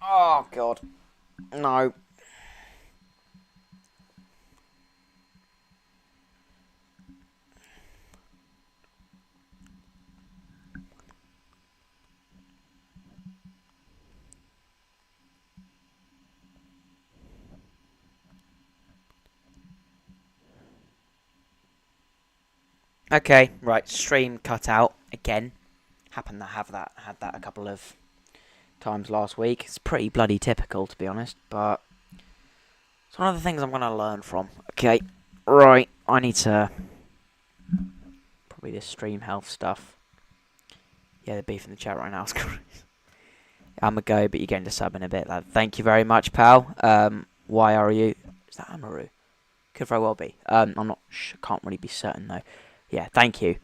Oh, God. No. Okay, right, stream cut out again. Happened to had that a couple of times last week. It's pretty bloody typical, to be honest, but it's one of the things I'm going to learn from. Okay, right, I need to... Probably this stream health stuff. Yeah, the beef in the chat right now is great. I'm a go, but you're going to sub in a bit, lad. Thank you very much, pal. Why are you? Is that Amaru? Could very well be. I'm not... can't really be certain, though. Yeah, thank you.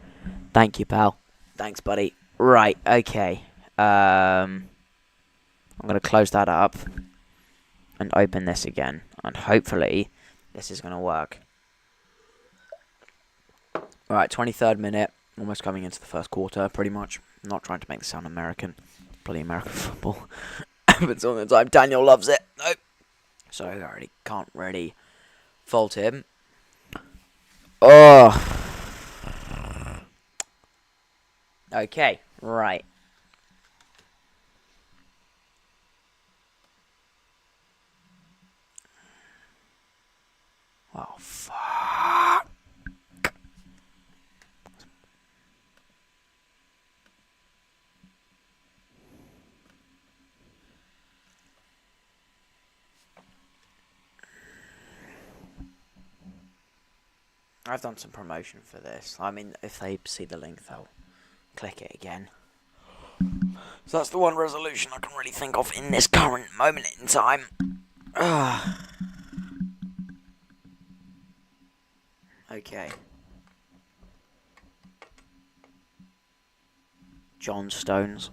Thank you, pal. Thanks, buddy. Right, okay. I'm going to close that up and open this again. And hopefully this is going to work. Alright, 23rd minute. Almost coming into the first quarter, pretty much. I'm not trying to make this sound American. Bloody American football. Happens all the time. Daniel loves it. Nope. So I already can't really fault him. Oh. Okay, right. Oh, fuck. I've done some promotion for this. I mean, if they see the link, they'll click it again. So that's the one resolution I can really think of in this current moment in time. Okay. John Stones.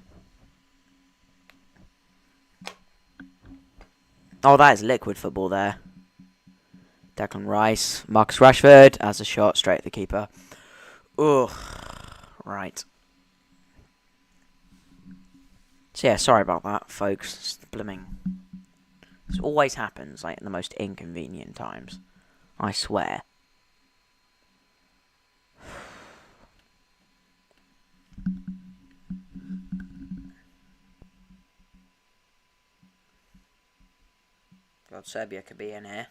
Oh, that is liquid football there. Declan Rice. Marcus Rashford has a shot straight at the keeper. Ugh. Right. So yeah, sorry about that, folks. It's the blooming... This always happens, like, in the most inconvenient times. I swear. God, Serbia could be in here.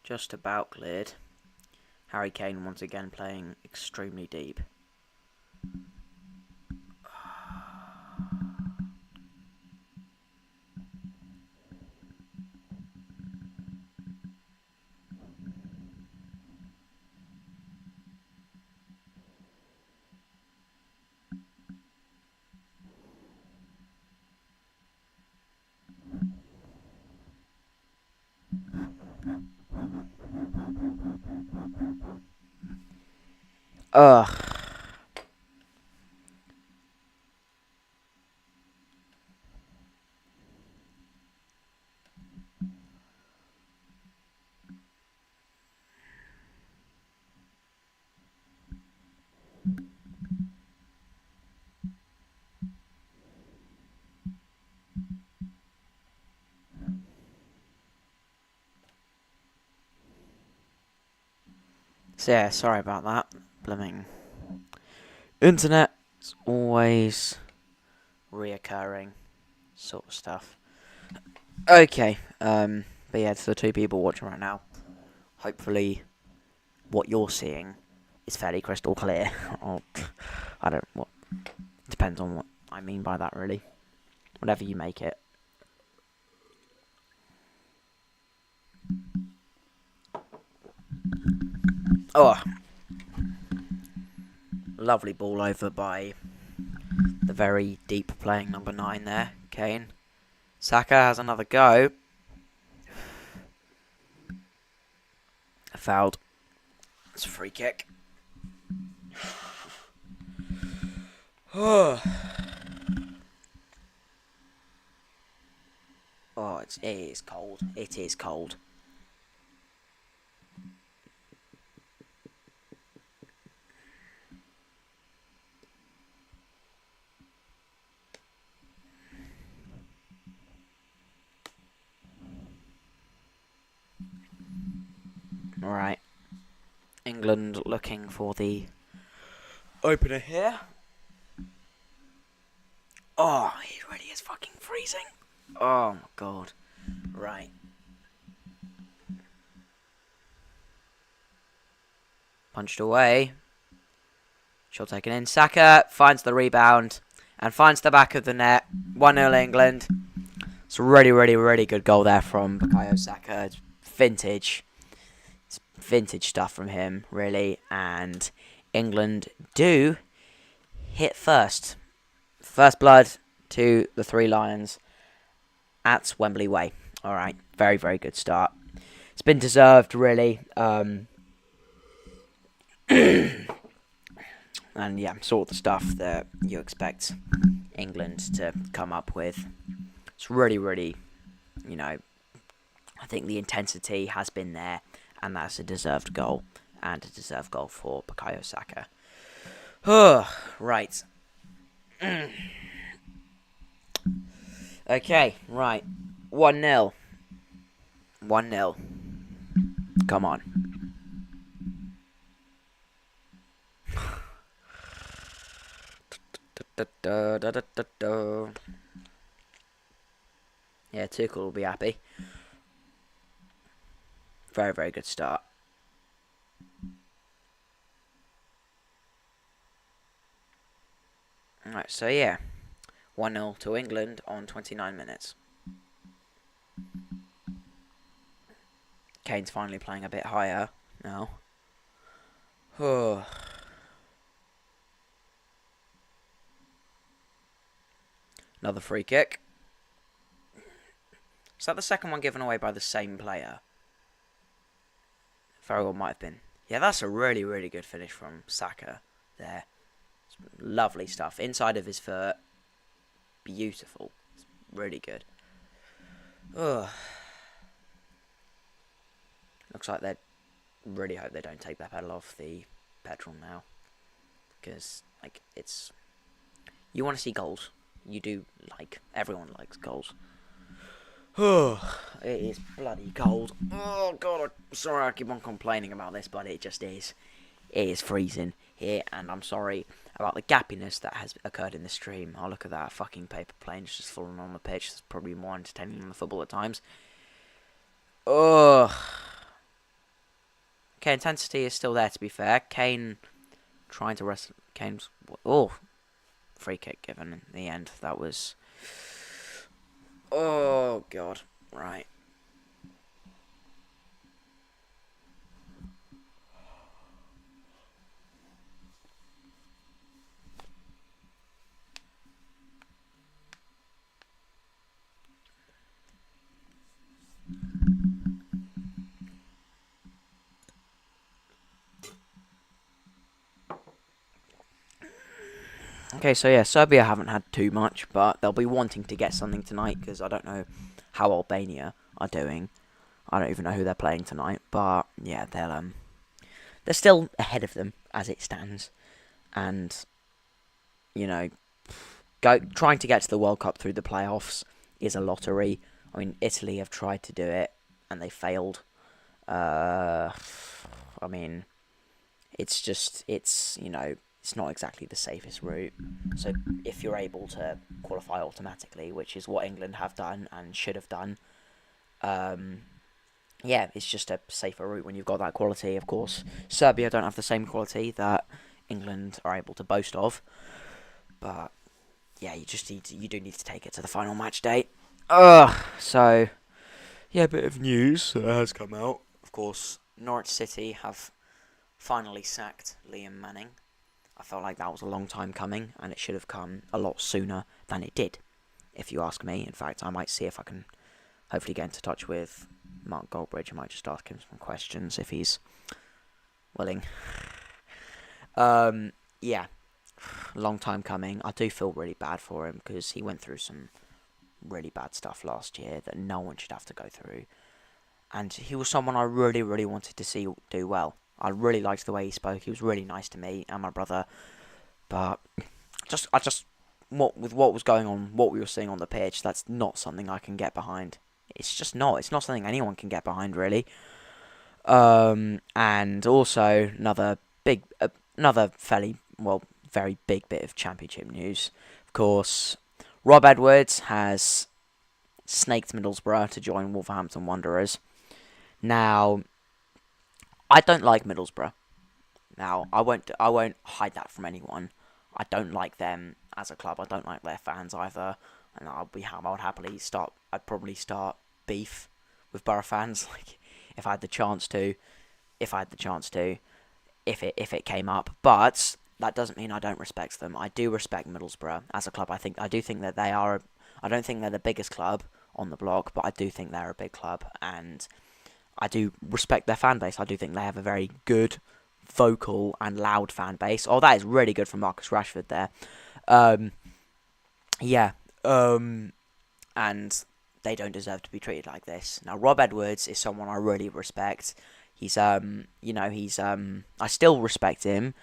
Just about cleared. Harry Kane once again playing extremely deep. Ugh. So yeah, sorry about that. Blooming internet is always reoccurring sort of stuff. Okay, but yeah, to the two people watching right now, hopefully what you're seeing is fairly crystal clear. Or, I don't... what depends on what I mean by that, really. Whatever you make it. Oh, lovely ball over by the very deep playing number 9 there, Kane. Saka has another go. Fouled. It's a free kick. Oh, it is cold. It is cold. Right. England looking for the opener here. Oh, it really is fucking freezing. Oh my god. Right. Punched away. Shot taken in. Saka finds the rebound and finds the back of the net. 1-0 England. It's a really, really, really good goal there from Bukayo Saka. It's vintage. It's vintage stuff from him, really. And England do hit first. First blood to the Three Lions at Wembley Way. Alright, very, very good start. It's been deserved, really. And yeah, sort of the stuff that you expect England to come up with. It's really, really, I think the intensity has been there, and that's a deserved goal, and a deserved goal for Bukayo Saka. Right. Okay, right. 1-0. 1-0. Come on. Yeah, Tuchel will be happy. Very, very good start. Alright, so yeah. 1-0 to England on 29 minutes. Kane's finally playing a bit higher now. Another free kick. Is that the second one given away by the same player? Very well might have been. Yeah, that's a really, really good finish from Saka there. Lovely stuff. Inside of his foot. Beautiful. It's really good. Ugh. Looks like they really hope they don't take their pedal off the petrol now. Because, it's... You want to see goals. You do everyone likes goals. It is bloody cold. Oh god, I'm sorry I keep on complaining about this, but it just is. It is freezing here, and I'm sorry about the gappiness that has occurred in the stream. Oh, look at that fucking paper plane just falling on the pitch. It's probably more entertaining than the football at times. Ugh. Okay, intensity is still there, to be fair. Kane trying to wrestle. Kane's... Oh. Free kick given in the end. That was... Oh, God. Right. Okay, so yeah, Serbia haven't had too much, but they'll be wanting to get something tonight, because I don't know how Albania are doing. I don't even know who they're playing tonight, but yeah, they're still ahead of them as it stands, and trying to get to the World Cup through the playoffs is a lottery. I mean, Italy have tried to do it and they failed. I mean, it's not exactly the safest route. So if you're able to qualify automatically, which is what England have done and should have done, yeah, it's just a safer route when you've got that quality. Of course, Serbia don't have the same quality that England are able to boast of, but yeah, you do need to take it to the final match day. So yeah, a bit of news has come out. Of course, Norwich City have finally sacked Liam Manning. I felt like that was a long time coming, and it should have come a lot sooner than it did, if you ask me. In fact, I might see if I can hopefully get into touch with Mark Goldbridge. I might just ask him some questions if he's willing. Yeah, long time coming. I do feel really bad for him because he went through some really bad stuff last year that no one should have to go through. And he was someone I really, really wanted to see do well. I really liked the way he spoke. He was really nice to me and my brother. But with what was going on, what we were seeing on the pitch, that's not something I can get behind. It's just not. It's not something anyone can get behind, really. And also another fairly, well, very big bit of championship news. Of course, Rob Edwards has snaked Middlesbrough to join Wolverhampton Wanderers. Now, I don't like Middlesbrough. Now, I won't hide that from anyone. I don't like them as a club. I don't like their fans either. And I'd probably start beef with Borough fans, like if I had the chance to, if it came up. But that doesn't mean I don't respect them. I do respect Middlesbrough as a club. I do think that they are. I don't think they're the biggest club on the block, but I do think they're a big club, and I do respect their fan base. I do think they have a very good, vocal and loud fan base. Oh, that is really good from Marcus Rashford there. Yeah. And they don't deserve to be treated like this. Now, Rob Edwards is someone I really respect. He's, I still respect him,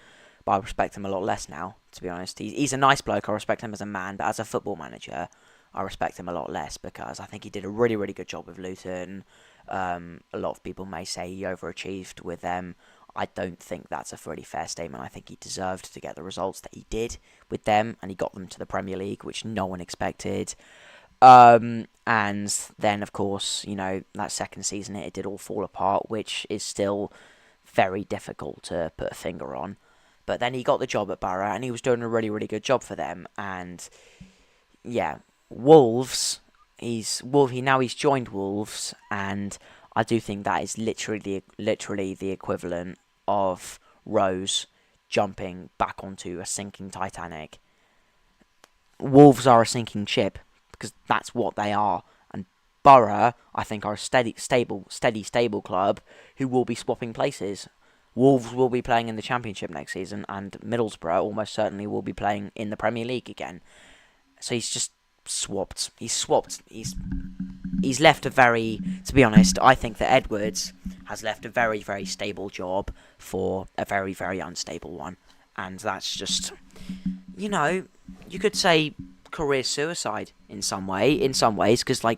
but I respect him a lot less now, to be honest. He's a nice bloke. I respect him as a man, but as a football manager, I respect him a lot less because I think he did a really, really good job with Luton. A lot of people may say he overachieved with them. I don't think that's a really fair statement. I think he deserved to get the results that he did with them, and he got them to the Premier League, which no one expected. And then, of course, that second season, it did all fall apart, which is still very difficult to put a finger on. But then he got the job at Borough, and he was doing a really, really good job for them. And, yeah, Wolves, he's joined Wolves, and I do think that is literally the equivalent of Rose jumping back onto a sinking Titanic. Wolves are a sinking ship, because that's what they are. And Borough, I think, are a steady, stable club who will be swapping places. Wolves will be playing in the Championship next season, and Middlesbrough almost certainly will be playing in the Premier League again. So he's just swapped. He's left a very, to be honest, I think that Edwards has left a very, very stable job for a very, very unstable one. And that's just, you could say career suicide in some ways, because, I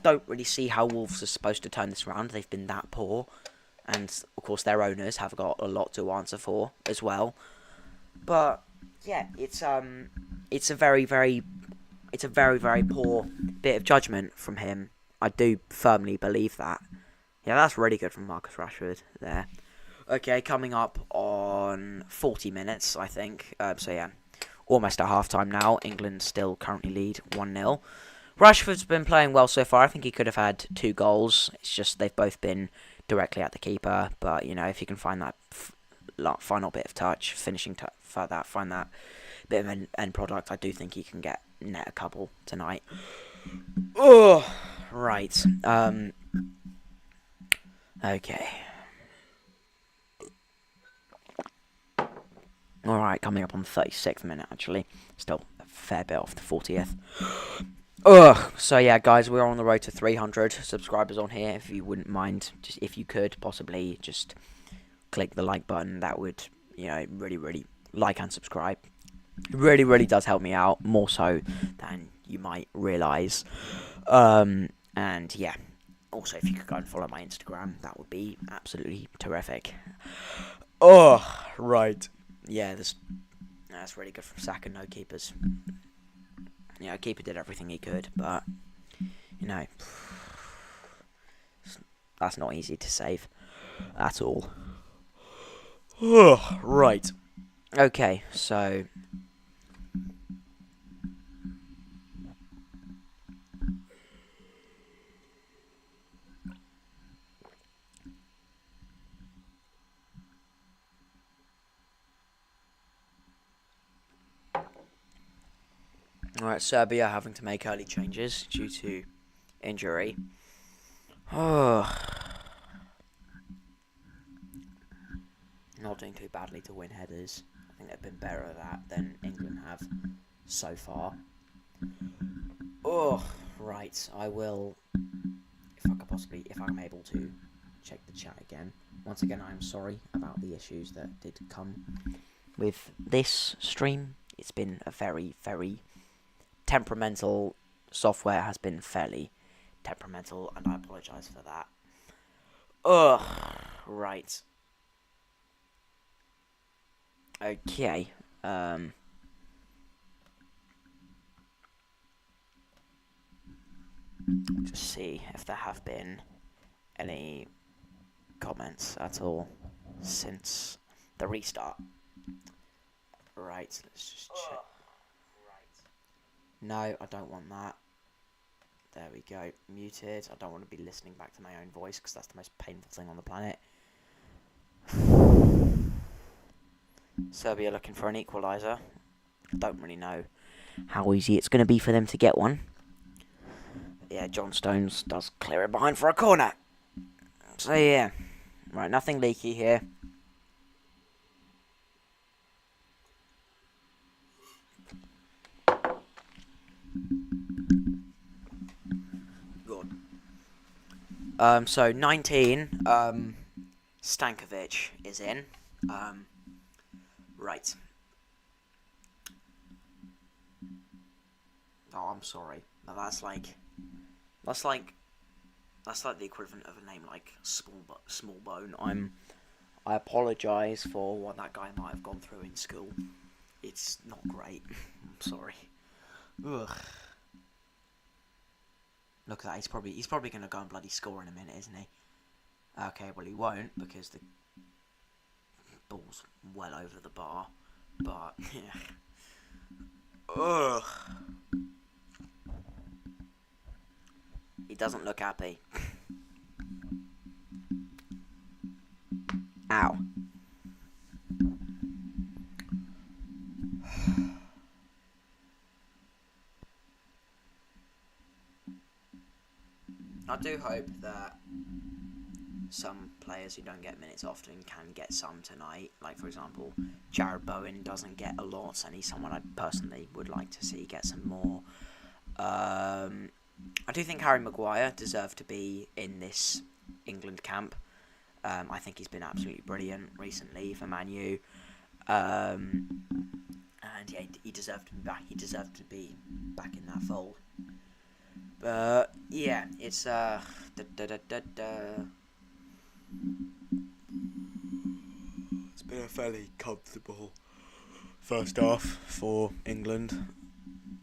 don't really see how Wolves are supposed to turn this around. They've been that poor, and, of course, their owners have got a lot to answer for as well. But, yeah, it's a very, very poor bit of judgment from him. I do firmly believe that. Yeah, that's really good from Marcus Rashford there. Okay, coming up on 40 minutes, I think. Almost at half-time now. England still currently lead 1-0. Rashford's been playing well so far. I think he could have had 2 goals. It's just they've both been directly at the keeper. But, if you can find that final bit of touch, finishing for that, find that bit of an end product, I do think he can net a couple tonight. Oh, right. Okay. Alright, coming up on the 36th minute, actually. Still a fair bit off the 40th. So yeah, guys, we're on the road to 300 subscribers on here. If you wouldn't mind, if you could, possibly just click the like button. That would, really, really like and subscribe. It really, really does help me out, more so than you might realise. And yeah, also if you could go and follow my Instagram, that would be absolutely terrific. Oh, right. Yeah, that's really good from Saka, no keepers. Keeper did everything he could, but, that's not easy to save at all. Right. Okay, so alright, Serbia having to make early changes due to injury. Not doing too badly to win headers. I think they've been better at that than England have so far. Right. I will, if I'm able to, check the chat again. Once again, I am sorry about the issues that did come with this stream. It's been a very, very temperamental. Software has been fairly temperamental, and I apologise for that. Ugh. Right. Okay. Just see if there have been any comments at all since the restart. Right, let's just check. No, I don't want that. There we go. Muted. I don't want to be listening back to my own voice because that's the most painful thing on the planet. Serbia looking for an equaliser. Don't really know how easy it's going to be for them to get one. Yeah, John Stones does clear it behind for a corner. So yeah, right, nothing leaky here. Good. So 19. Stankovic is in. Right. Oh, I'm sorry. No, that's like the equivalent of a name like Small Bone. I apologise for what that guy might have gone through in school. It's not great. I'm sorry. Ugh. Look at that. He's probably going to go and bloody score in a minute, isn't he? Okay, well he won't because the ball's well over the bar. But yeah. Ugh. He doesn't look happy. Ow. I do hope that some players who don't get minutes often can get some tonight. Like, for example, Jared Bowen doesn't get a lot, and he's someone I personally would like to see get some more. I do think Harry Maguire deserved to be in this England camp. I think he's been absolutely brilliant recently for Man U. And yeah, he deserved to be back. He deserved to be back in that fold. But yeah, it's It's been a fairly comfortable first half for England,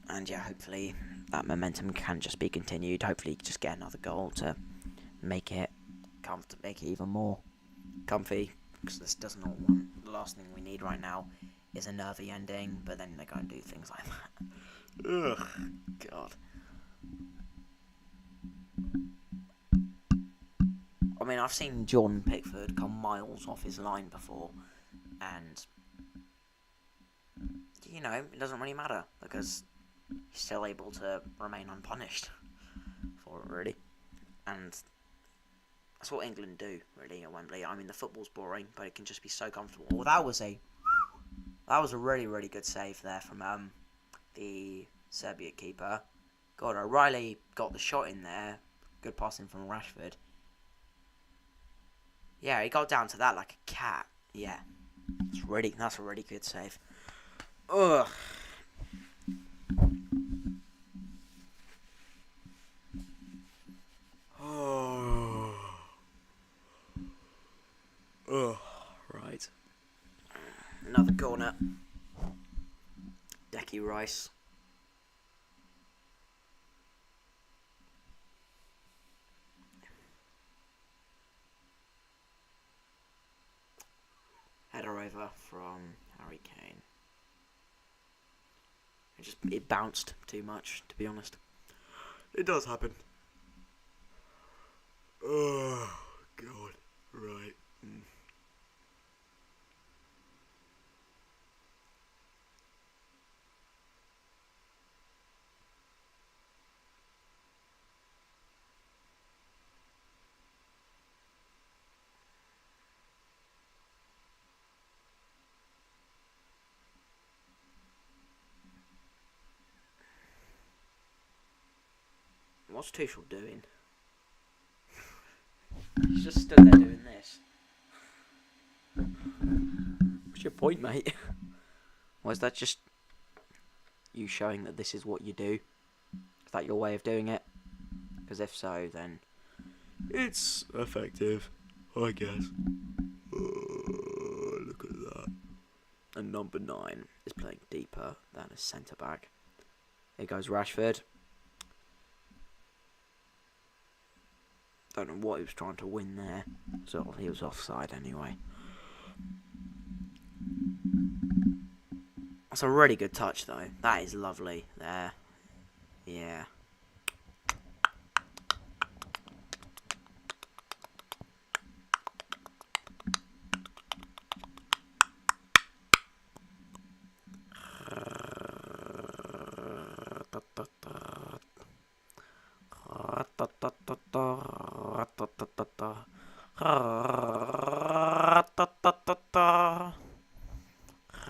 and yeah, hopefully that momentum can just be continued. Hopefully, just get another goal to make it even more comfy. Because this does not want the last thing we need right now is a nervy ending. But then they go and do things like that. Ugh, God. I mean, I've seen Jordan Pickford come miles off his line before, and you know, it doesn't really matter because he's still able to remain unpunished for it, really. And that's what England do, really, at Wembley. I mean, the football's boring, but it can just be so comfortable. Well, that was a really, really good save there from the Serbia keeper. God, O'Reilly got the shot in there. Good passing from Rashford. Yeah, he got down to that like a cat. Yeah, that's a really good save. Ugh. Oh. Ugh. Right. Another corner. Decky Rice. Header over from Harry Kane. It bounced too much, to be honest. It does happen. Oh, God. Right. What's Tuchel doing? He's just stood there doing this. What's your point, mate? Or is that just you showing that this is what you do? Is that your way of doing it? Because if so, then it's effective. I guess. Look at that. And number 9 is playing deeper than a centre back. Here goes Rashford. Don't know what he was trying to win there. So he was offside anyway. That's a really good touch though. That is lovely there. Yeah.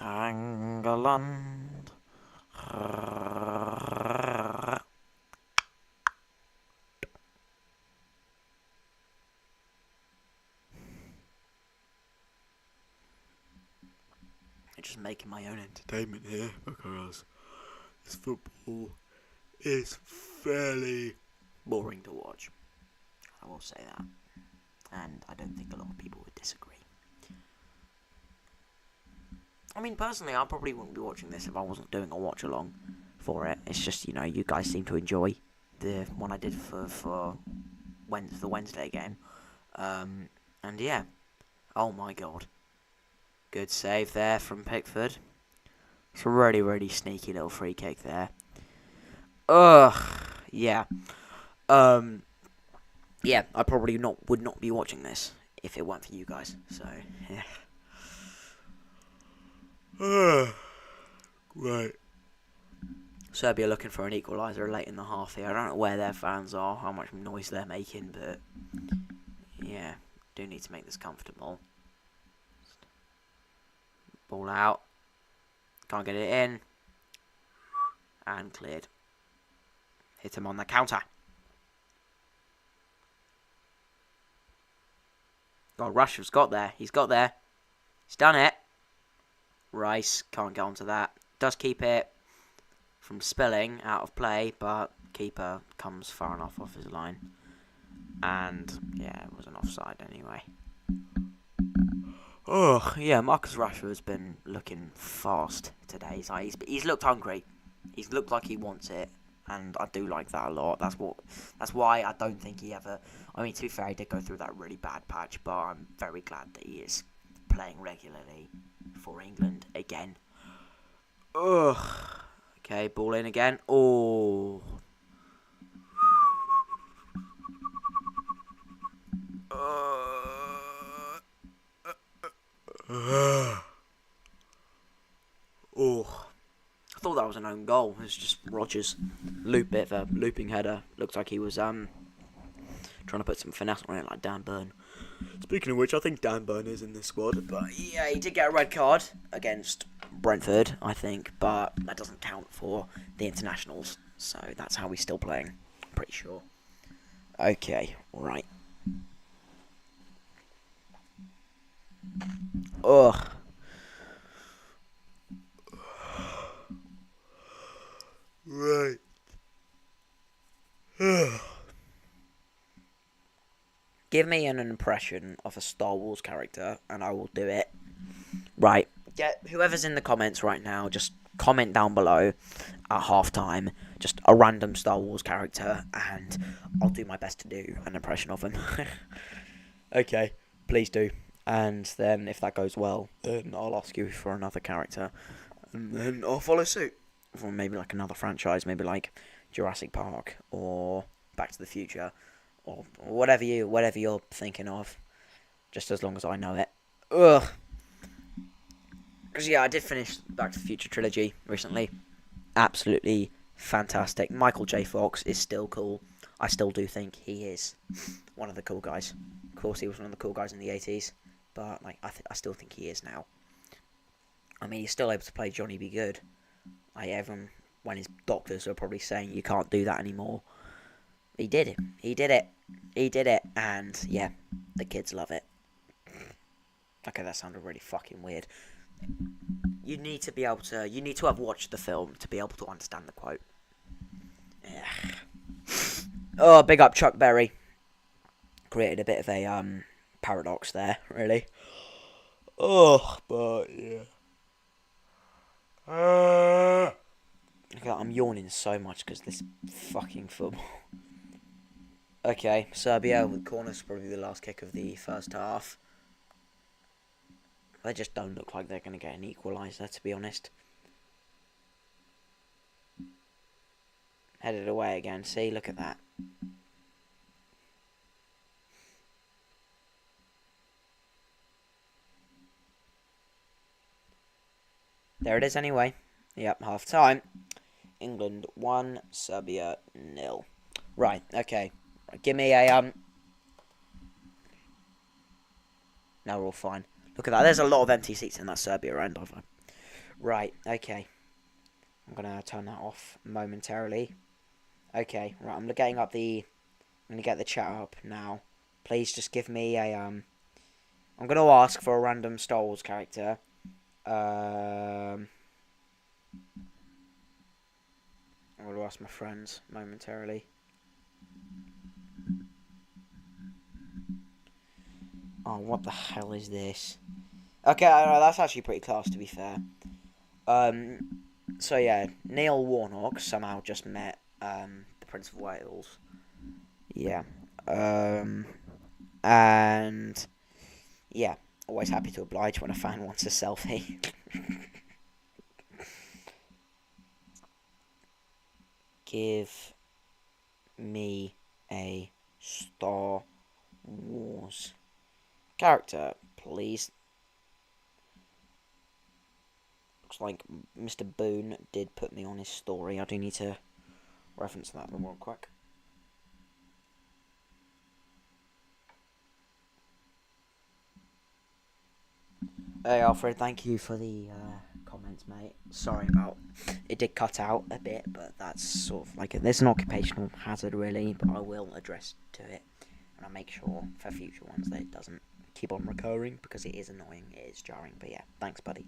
England. I'm just making my own entertainment here because this football is fairly boring to watch. I will say that. And I don't think a lot of people would disagree. I mean, personally, I probably wouldn't be watching this if I wasn't doing a watch-along for it. It's just, you know, you guys seem to enjoy the one I did for the Wednesday game. And yeah. Oh my god. Good save there from Pickford. It's a really, really sneaky little free kick there. Ugh. Yeah. Yeah, I probably would not be watching this if it weren't for you guys. So, yeah. Right. Serbia looking for an equaliser late in the half here. I don't know where their fans are, how much noise they're making, but yeah, do need to make this comfortable. Ball out. Can't get it in. And cleared. Hit him on the counter. God, Rashford's got there. He's got there. He's done it. Rice can't get onto that. Does keep it from spilling out of play, but keeper comes far enough off his line. And yeah, it was an offside anyway. Oh, yeah, Marcus Rashford's been looking fast today. He's looked hungry. He's looked like he wants it, and I do like that a lot. That's why I don't think he ever. I mean, to be fair, he did go through that really bad patch, but I'm very glad that he is playing regularly for England again. Ugh. Okay, ball in again. Oh. Oh. I thought that was an own goal. It was just Rodgers' looping header. Looked like he was trying to put some finesse on it, like Dan Burn. Speaking of which, I think Dan Burn is in this squad, but yeah, he did get a red card against Brentford, I think, but that doesn't count for the internationals, so that's how he's still playing, I'm pretty sure. Okay, right. Ugh. Right. Give me an impression of a Star Wars character, and I will do it. Right. Get whoever's in the comments right now, just comment down below at halftime, just a random Star Wars character, and I'll do my best to do an impression of him. Okay, please do. And then if that goes well, then I'll ask you for another character, and then I'll follow suit. From maybe like another franchise, maybe like Jurassic Park or Back to the Future, or whatever you're thinking of, just as long as I know it. Ugh. Because yeah, I did finish Back to the Future trilogy recently. Absolutely fantastic. Michael J. Fox is still cool. I still do think he is one of the cool guys. Of course, he was one of the cool guys in the 80s, but like I still think he is now. I mean, he's still able to play Johnny Be Good. Everyone, when his doctors are probably saying you can't do that anymore, he did it. He did it, and yeah, the kids love it. Okay, that sounded really fucking weird. You need to have watched the film to be able to understand the quote. Yeah. Oh, big up Chuck Berry. Created a bit of a paradox there, really. Oh, but yeah. Look at that, I'm yawning so much because this fucking football. Okay, Serbia with corners, probably the last kick of the first half. They just don't look like they're going to get an equaliser, to be honest. Headed away again. See, look at that. There it is anyway. Yep, half time. England 1, Serbia 0. Right, okay. Give me a No, we're all fine. Look at that. There's a lot of empty seats in that Serbia end, aren't I? Right, okay. I'm gonna turn that off momentarily. Okay, right. I'm gonna get the chat up now. Please just give me a I'm gonna ask for a random Star Wars character. I'm gonna ask my friends momentarily. Oh, what the hell is this? Okay, that's actually pretty class, to be fair. So yeah, Neil Warnock somehow just met the Prince of Wales. Yeah. And yeah, always happy to oblige when a fan wants a selfie. Give me a Star Wars character, please. Looks like Mr. Boone did put me on his story. I do need to reference that real quick. Hey Alfred, thank you for the comments, mate. Sorry about it, did cut out a bit, but that's sort of like there's an occupational hazard really, but I will address to it, and I'll make sure for future ones that it doesn't keep on recurring because it is annoying, it is jarring. But yeah, thanks, buddy.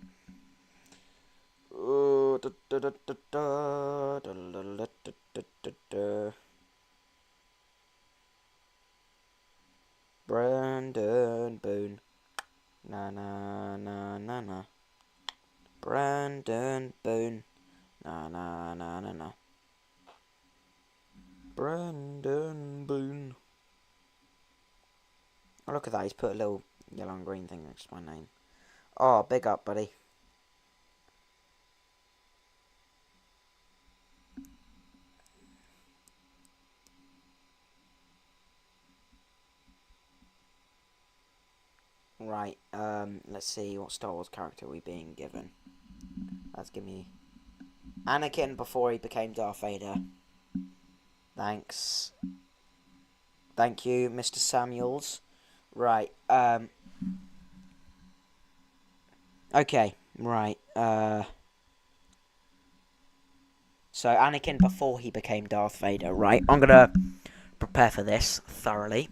Brandon Boone. Na na na na na. Brandon Boone. Na na na na na. Brandon Boone. Oh, look at that. He's put a little yellow and green thing next to my name. Oh, big up, buddy. Right, let's see what Star Wars character are we being given. Let's give me Anakin before he became Darth Vader. Thanks. Thank you, Mr. Samuels. Right, okay, right, so Anakin before he became Darth Vader, right? I'm gonna prepare for this thoroughly.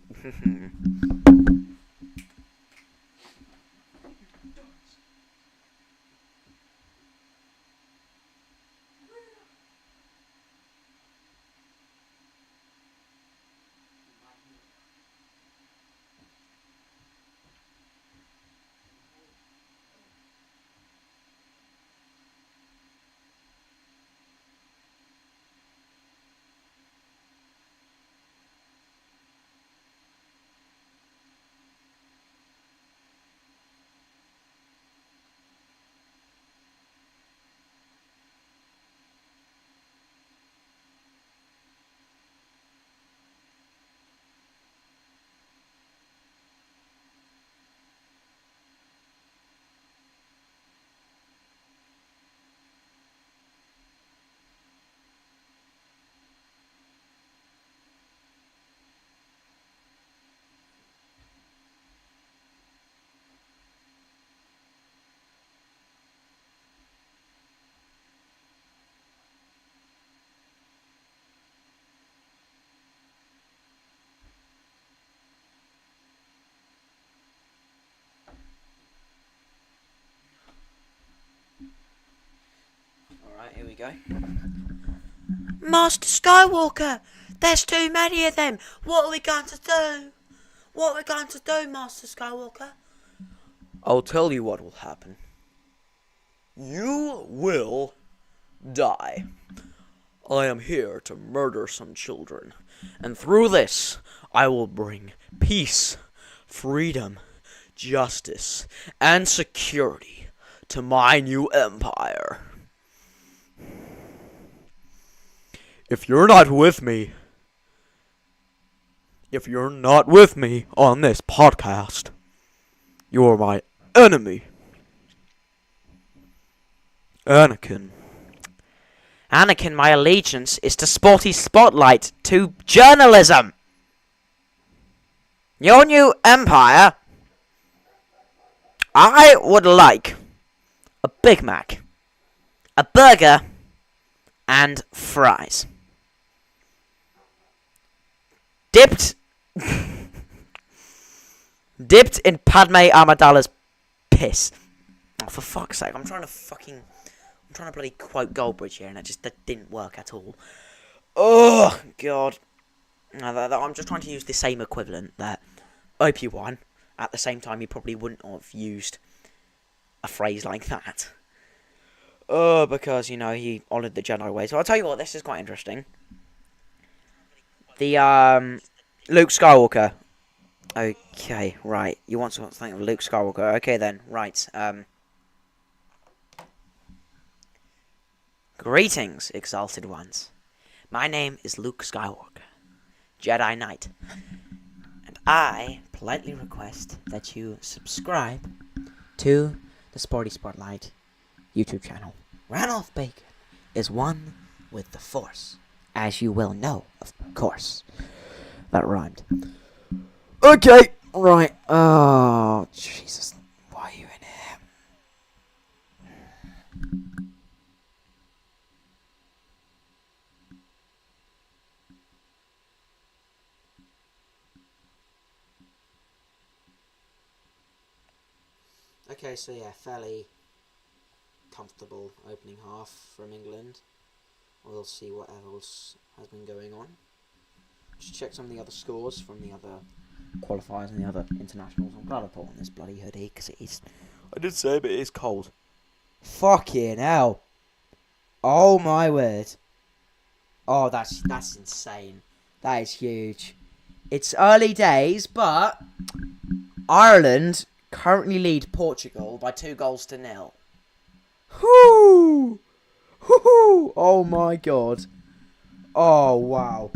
Alright, here we go. Master Skywalker! There's too many of them! What are we going to do? What are we going to do, Master Skywalker? I'll tell you what will happen. You will die. I am here to murder some children, and through this, I will bring peace, freedom, justice, and security to my new empire. If you're not with me on this podcast, you're my enemy. Anakin, my allegiance is to sporty spotlight, to journalism. Your new empire. I would like a Big Mac, a burger, and fries. Dipped in Padme Amidala's piss. Oh, for fuck's sake, I'm trying to bloody quote Goldbridge here, and that didn't work at all. Oh, God. I'm just trying to use the same equivalent that Obi-Wan, at the same time he probably wouldn't have used a phrase like that. Because, he honoured the Jedi way. So I'll tell you what, this is quite interesting. The, Luke Skywalker. Okay, right. You want something of Luke Skywalker. Okay then, right. Greetings, exalted ones. My name is Luke Skywalker, Jedi Knight. And I politely request that you subscribe to the Sporty Spotlight YouTube channel. Ranulph Bacon is one with the Force, as you will know, of course. That rhymed. Okay, right. Oh, Jesus. Why are you in here? Okay, so yeah, fairly comfortable opening half from England. We'll see what else has been going on. Just check some of the other scores from the other qualifiers and the other internationals. I'm glad I put on this bloody hoodie, because it is... I did say, but it is cold. Fucking hell. Oh my word. Oh, that's insane. That is huge. It's early days, but Ireland currently lead Portugal by 2-0. Whoo! Whoo! Oh my god. Oh wow.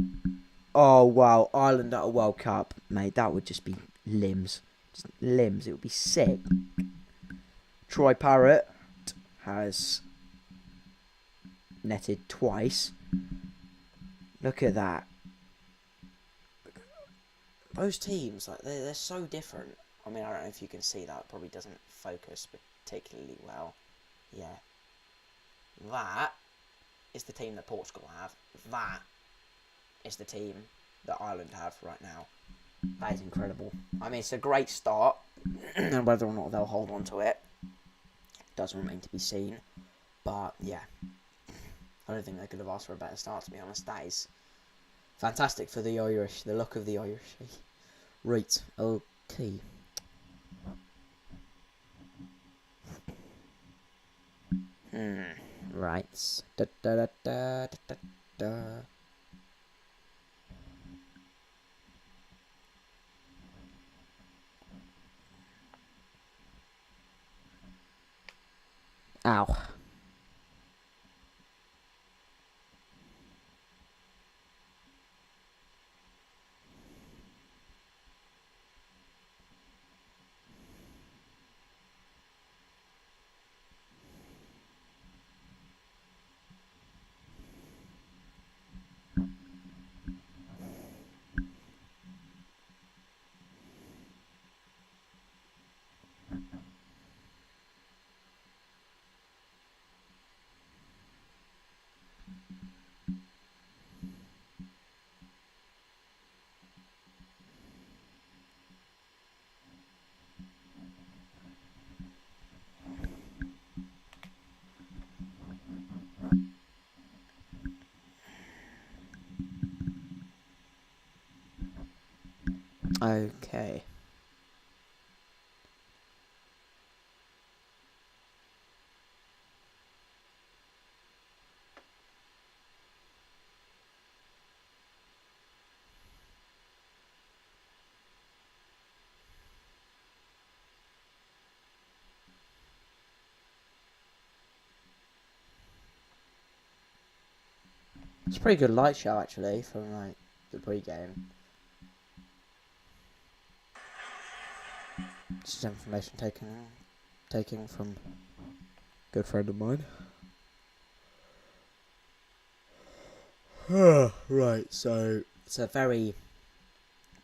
Oh wow. Ireland at a World Cup, mate. That would just be limbs. Just limbs. It would be sick. Troy Parrott has netted twice. Look at that. Those teams, like they're so different. I mean, I don't know if you can see that. It probably doesn't focus particularly well. Yeah. That is the team that Portugal have. That is the team that Ireland have right now. That is incredible. I mean, it's a great start. And whether or not they'll hold on to it does remain to be seen. But, yeah. I don't think they could have asked for a better start, to be honest. That is fantastic for the Irish. The look of the Irish. Right. Okay. Right. Da, da, da, da, da, da. Ow. Okay. It's a pretty good light show actually from like the pre-game. This is information taken from a good friend of mine. Right, so it's a very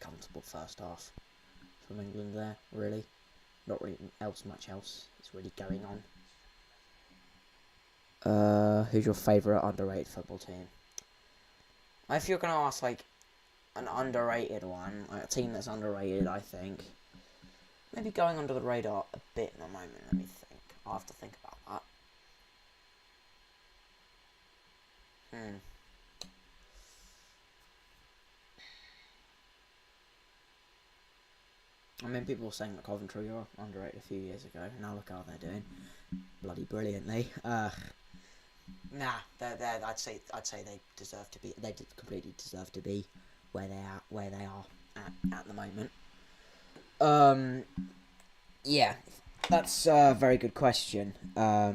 comfortable first half from England there, really. Not really much else is really going on. Who's your favourite underrated football team? If you're going to ask, like, an underrated one, like a team that's underrated, I think, maybe going under the radar a bit in a moment, let me think. I'll have to think about that. I mean, people were saying that Coventry were underrated a few years ago. Now look how they're doing, bloody brilliantly. Nah, I'd say they deserve to be. They completely deserve to be where they are at the moment. Yeah, that's a very good question. I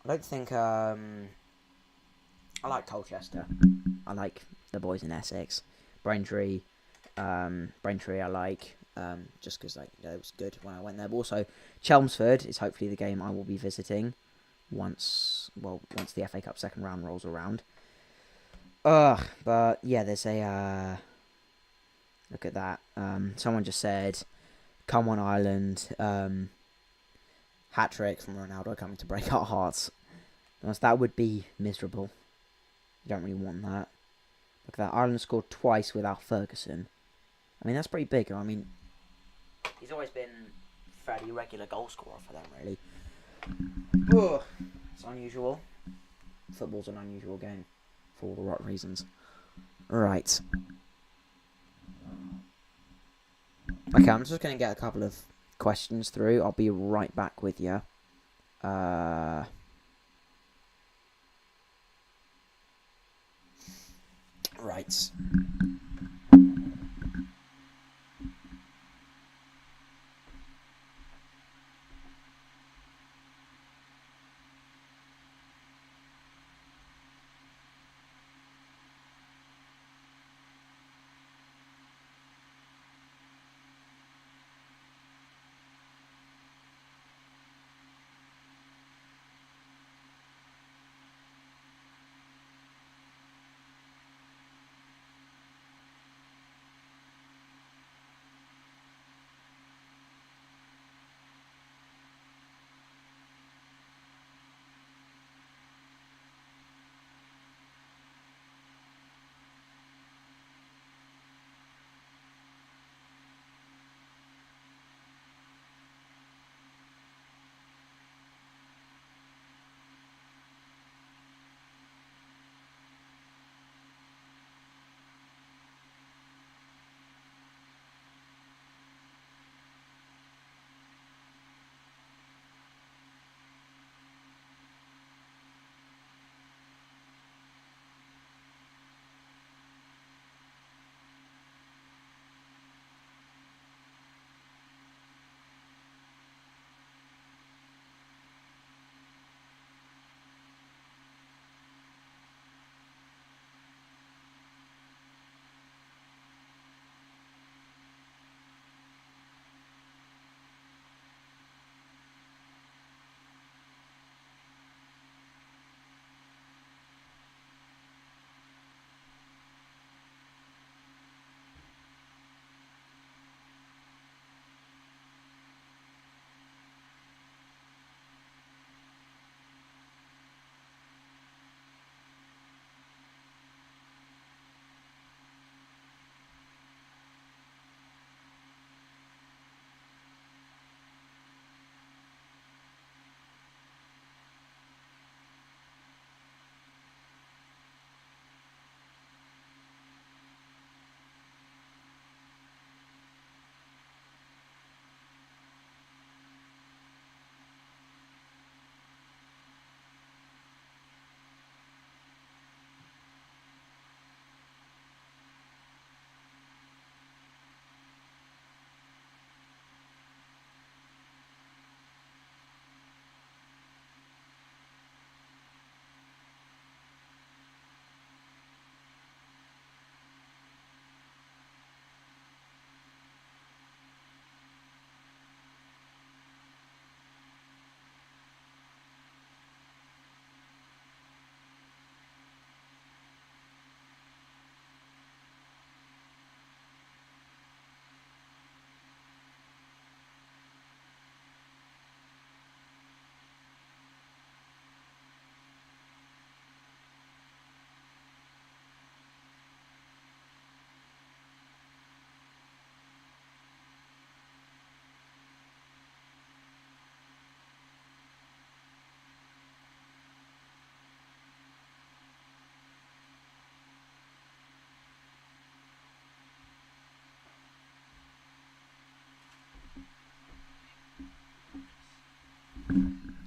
don't think I like Colchester. I like the boys in Essex. Braintree I like, just because like it was good when I went there. But also, Chelmsford is hopefully the game I will be visiting once the FA Cup second round rolls around. But yeah, there's a look at that. Someone just said, "Come on, Ireland." Hat trick from Ronaldo coming to break our hearts. That would be miserable. You don't really want that. Look at that. Ireland scored twice without Ferguson. I mean, that's pretty big. I mean, he's always been a fairly regular goal scorer for them, really. Ugh. It's unusual. Football's an unusual game for all the right reasons. Right. Okay, I'm just going to get a couple of questions through. I'll be right back with you. Right.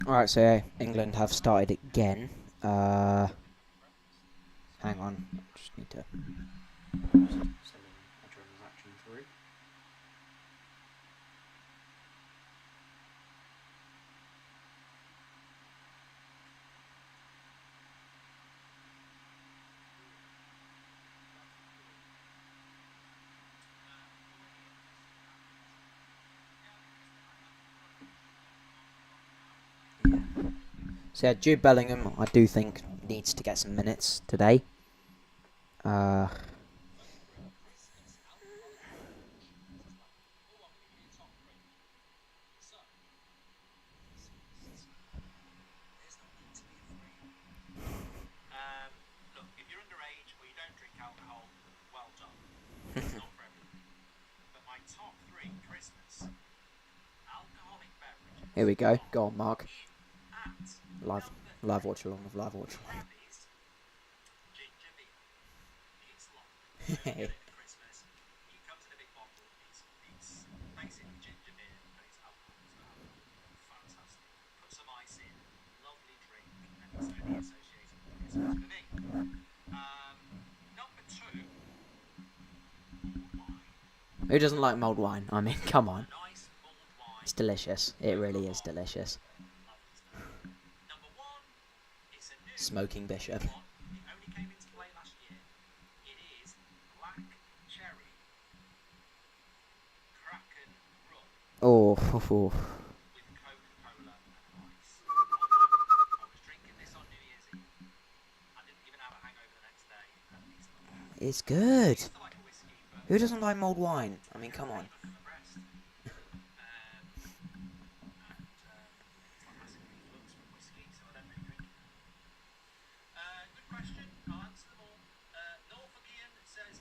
Alright, so yeah, England have started again. Hang on, just need to send a transaction through. So yeah, Jude Bellingham, I do think, needs to get some minutes today. Look, if you're underage or you don't drink alcohol, well done. It's not for everyone. But my top 3 Christmas alcoholic beverages. Here we go. Go on, Mark. At Live watch along with live watch along. Grammys, ginger beer. It's long. You get it at Christmas. It comes in a big bottle. It's basically ginger beer, but it's alcohol as well. Fantastic. Put some ice in. Lovely drink, and it's only associated with Christmas for me. Number 2. Wine. Who doesn't like mulled wine? I mean, come on. Nice mulled wine. It's delicious. It really is delicious. Number 1 is a new Smoking Bishop. one. It only came into play last year. It is black cherry Kraken rum Oh, with Coca-Cola and ice. I was drinking this on New Year's Eve. I didn't even have a hangover the next day. And it's lovely. it's good. It's like a whiskey, but Who doesn't like mulled wine? I mean, come on. from the breast. And it's like acid reflux from whiskey, so I don't really drink it. Good question. I'll answer them all. Norfolk Ian says,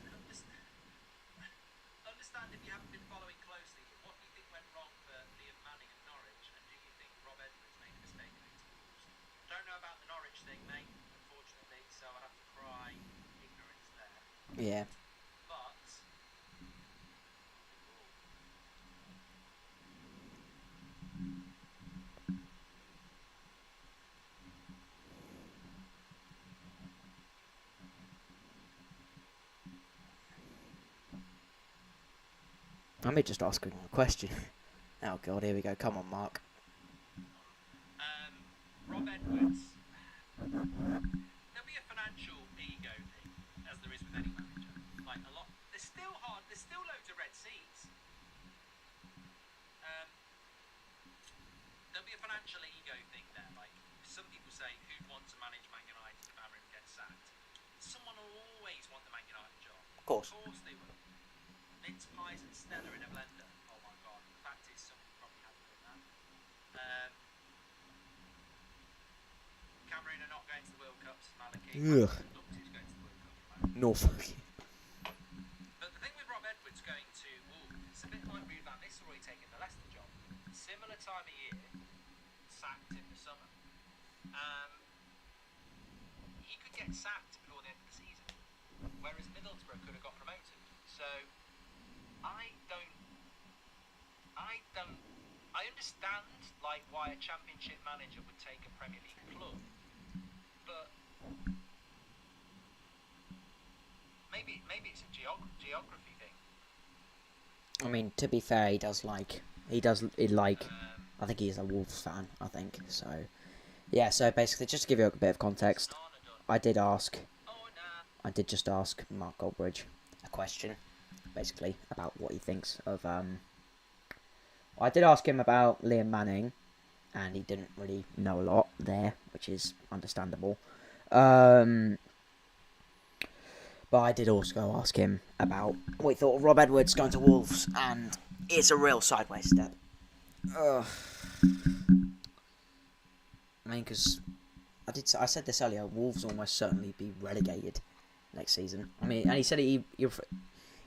understand if you haven't been following closely, what do you think went wrong for Liam Manning at Norwich, and do you think Rob Edwards made a mistake against Wolves? Don't know about the Norwich thing, mate, unfortunately, so I'd have to cry ignorance there. Yeah. But I may just ask a question. Oh god, here we go. Come on, Mark. Rob Edwards, there'll be a financial ego thing, as there is with any manager. Like a lot, there's still loads of red seats. There'll be a financial ego thing there. Like some people say, who'd want to manage Man United if Amorim gets sacked? Someone will always want the Man United job. Of course. Of course they will. Mince pies and Stella in a blender. Oh my god. The fact is, someone probably had done that. Cameroon are not going to the World Cup, says Maliki. Ugh. Looked who's going to the World Cup. Norfolk. But the thing with Rob Edwards going to Wolves, it's a bit like Ruud van Nistelrooy taking the Leicester job. Similar time of year, sacked in the summer. He could get sacked before the end of the season, whereas Middlesbrough could have got promoted. So I understand like why a Championship manager would take a Premier League club, but maybe it's a geography thing. I mean, to be fair, I think he's a Wolves fan, I think. So, yeah, so basically, just to give you a bit of context, I did just ask Mark Goldbridge a question, basically, about what he thinks of, I did ask him about Liam Manning, and he didn't really know a lot there, which is understandable. But I did also ask him about what he thought of Rob Edwards going to Wolves, and it's a real sideways step. I mean, because I said this earlier, Wolves almost certainly be relegated next season. I mean, and he said he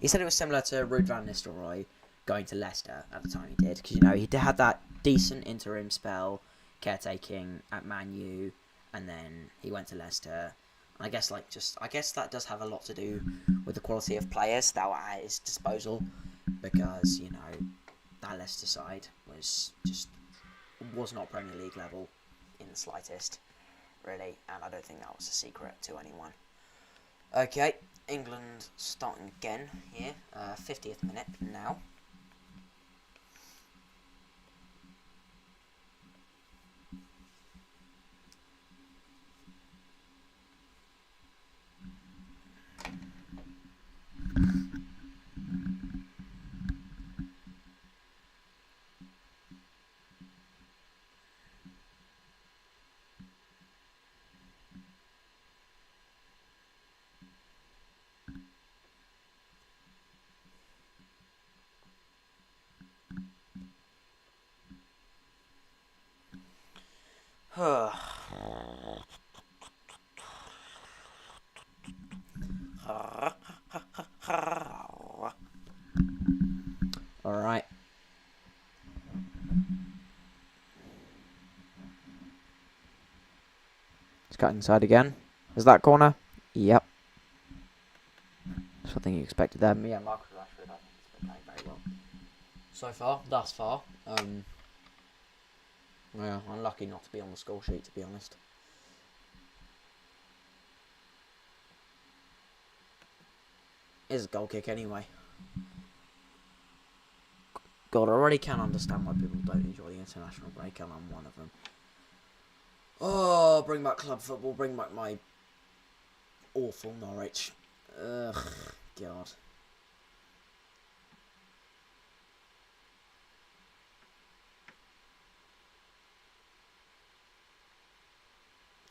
said it was similar to Ruud van Nistelrooy going to Leicester at the time he did, because he had that decent interim spell, caretaking at Man U, and then he went to Leicester. I guess that does have a lot to do with the quality of players that were at his disposal, because that Leicester side was not Premier League level. in the slightest, really, and I don't think that was a secret to anyone. Okay, England starting again here, 50th minute now. Alright. It's cut inside again. Is that corner? Yep. That's what I think you expected there. Yeah, Marcus Rashford, I think he's been playing very well. So far, thus far. Yeah, unlucky not to be on the score sheet, to be honest. Is a goal kick anyway. God, I already can understand why people don't enjoy the international break, and I'm one of them. Oh, bring back club football, bring back my awful Norwich. Ugh, God.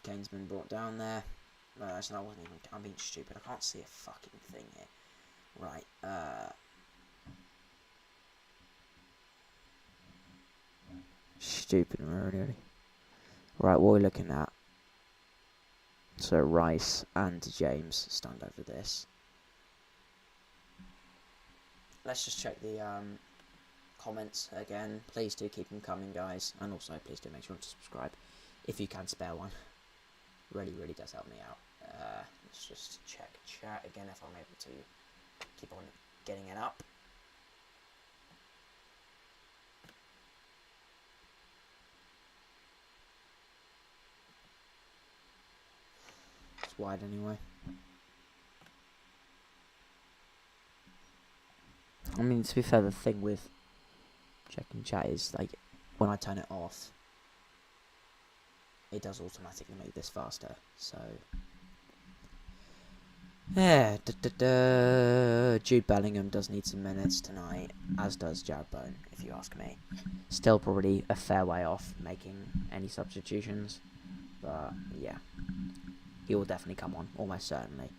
Kane's been brought down there. No, actually, that wasn't even... I'm being stupid. I can't see a fucking thing here. Right, stupid, really. Right, what are we looking at? So, Rice and James stand over this. Let's just check the comments again. Please do keep them coming, guys. And also, please do make sure to subscribe if you can spare one. Really, really does help me out. Let's just check chat again if I'm able to keep on getting it up. It's wide anyway. I mean, to be fair, the thing with checking chat is, like, when I turn it off, it does automatically make this faster, so... Yeah, Jude Bellingham does need some minutes tonight, as does Jared Bowen, if you ask me. Still probably a fair way off making any substitutions, but yeah. He will definitely come on, almost certainly.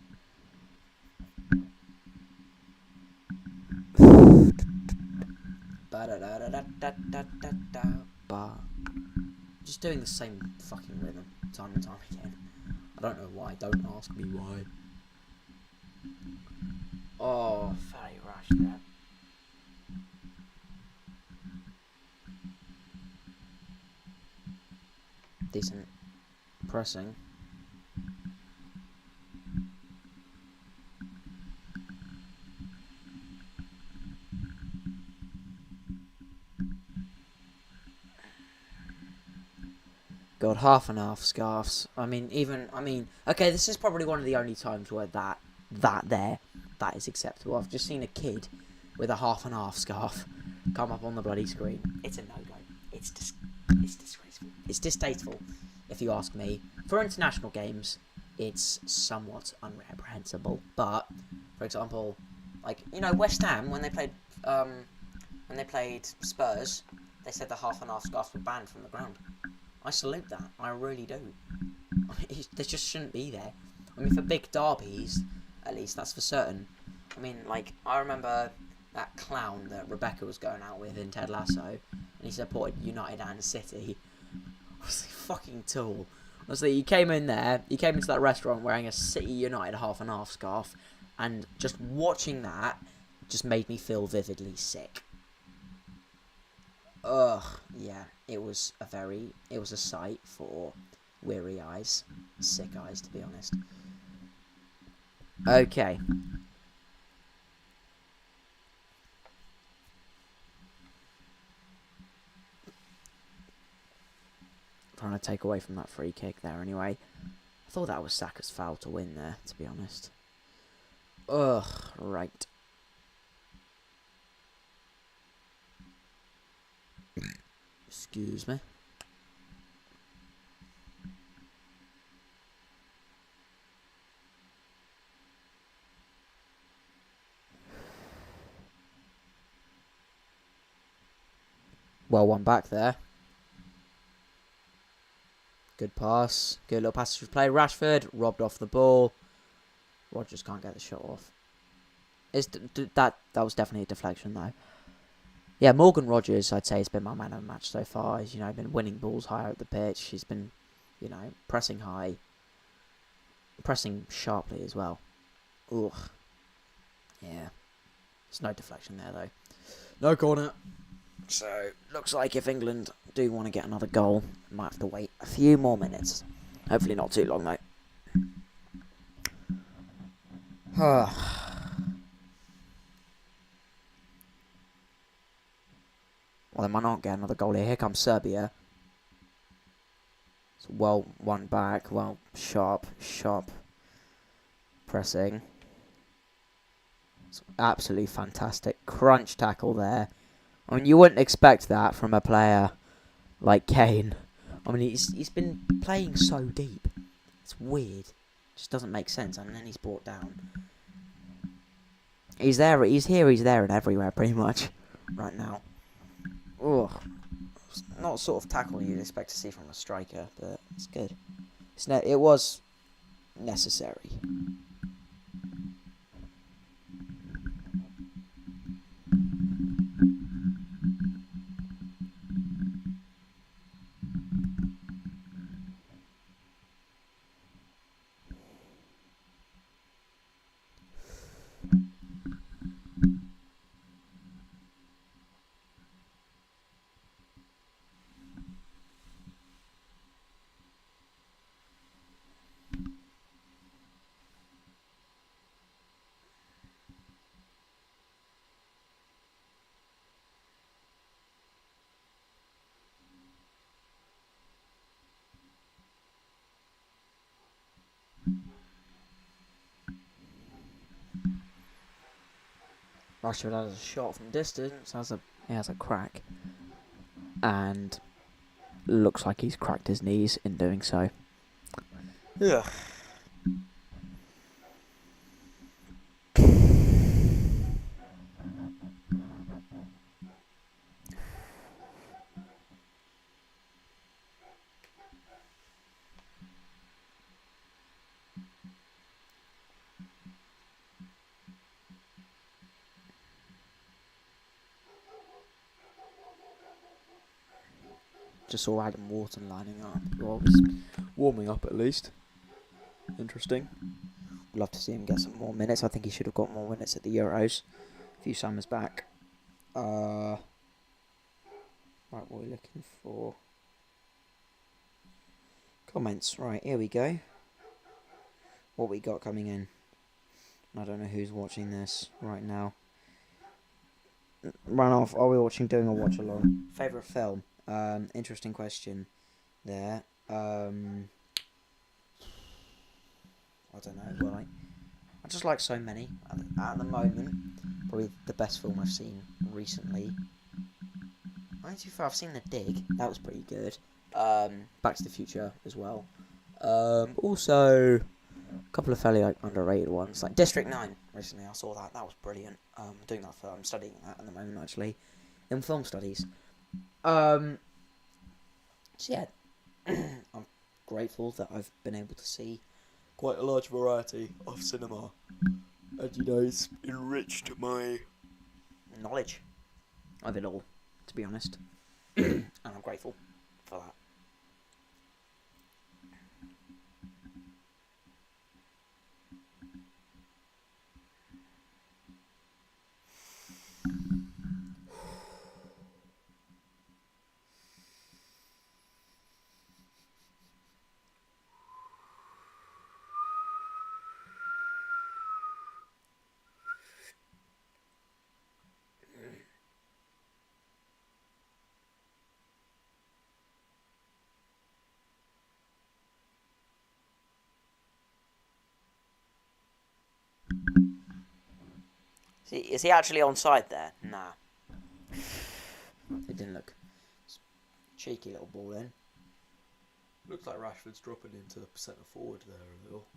Just doing the same fucking rhythm, time and time again. I don't know why, don't ask me why. Oh, very rash there. Decent pressing. God, half and half scarves. Okay, this is probably one of the only times where that is acceptable. I've just seen a kid with a half and half scarf come up on the bloody screen. It's a no-go. It's disgraceful. It's distasteful, if you ask me. For international games, it's somewhat unreprehensible. But, for example, like, you know, West Ham, when they played Spurs, they said the half and half scarves were banned from the ground. I salute that. I really do. They just shouldn't be there. I mean, for big derbies, at least, that's for certain. I mean, like, I remember that clown that Rebecca was going out with in Ted Lasso, and he supported United and City. I was like, fucking tool. Honestly, he came into that restaurant wearing a City United half and half scarf, and just watching that just made me feel vividly sick. Ugh, yeah, it was a sight for weary eyes, sick eyes, to be honest. Okay. trying to take away from that free kick there anyway. I thought that was Saka's foul to win there, to be honest. Ugh, right. Excuse me. Well, one back there. Good pass. Good little passage of play. Rashford robbed off the ball. Rodgers can't get the shot off. That was definitely a deflection though. Yeah, Morgan Rodgers, I'd say, has been my man of the match so far. He's, been winning balls higher up the pitch. He's been, pressing high, pressing sharply as well. Ugh. Yeah. There's no deflection there though. No corner. So, looks like if England do want to get another goal, they might have to wait a few more minutes. Hopefully not too long, though. Well, they might not get another goal here. Here comes Serbia. It's well one back. Well, sharp pressing. It's absolutely fantastic. Crunch tackle there. I mean, you wouldn't expect that from a player like Kane. I mean, he's been playing so deep. It's weird. Just doesn't make sense. And then he's brought down. He's there, he's here, he's there, and everywhere, pretty much, right now. Ugh. It's not sort of tackle you'd expect to see from a striker, but it's good. It was necessary. Rashford has a shot from distance, he has a crack, and looks like he's cracked his knees in doing so. Ugh. Just saw Adam Wharton lining up. Well, he's warming up at least. Interesting. Would love to see him get some more minutes. I think he should have got more minutes at the Euros a few summers back. Right, what are we looking for? Comments. Right, here we go. What we got coming in. I don't know who's watching this right now. Ranulph, are we doing a watch along? Favourite film? Interesting question there. I don't know. Well, I just like so many at the moment. Probably the best film I've seen recently. To be fair, I've seen The Dig. That was pretty good. Back to the Future as well. Also, a couple of fairly underrated ones, like District 9. Recently, I saw that. That was brilliant. Doing that I'm studying that at the moment, actually, in film studies. So yeah, I'm grateful that I've been able to see quite a large variety of cinema, and it's enriched my knowledge of it all, to be honest. And I'm grateful for that. Is he actually onside there? Nah. It didn't look. Cheeky little ball in. Looks like Rashford's dropping into centre forward there a little.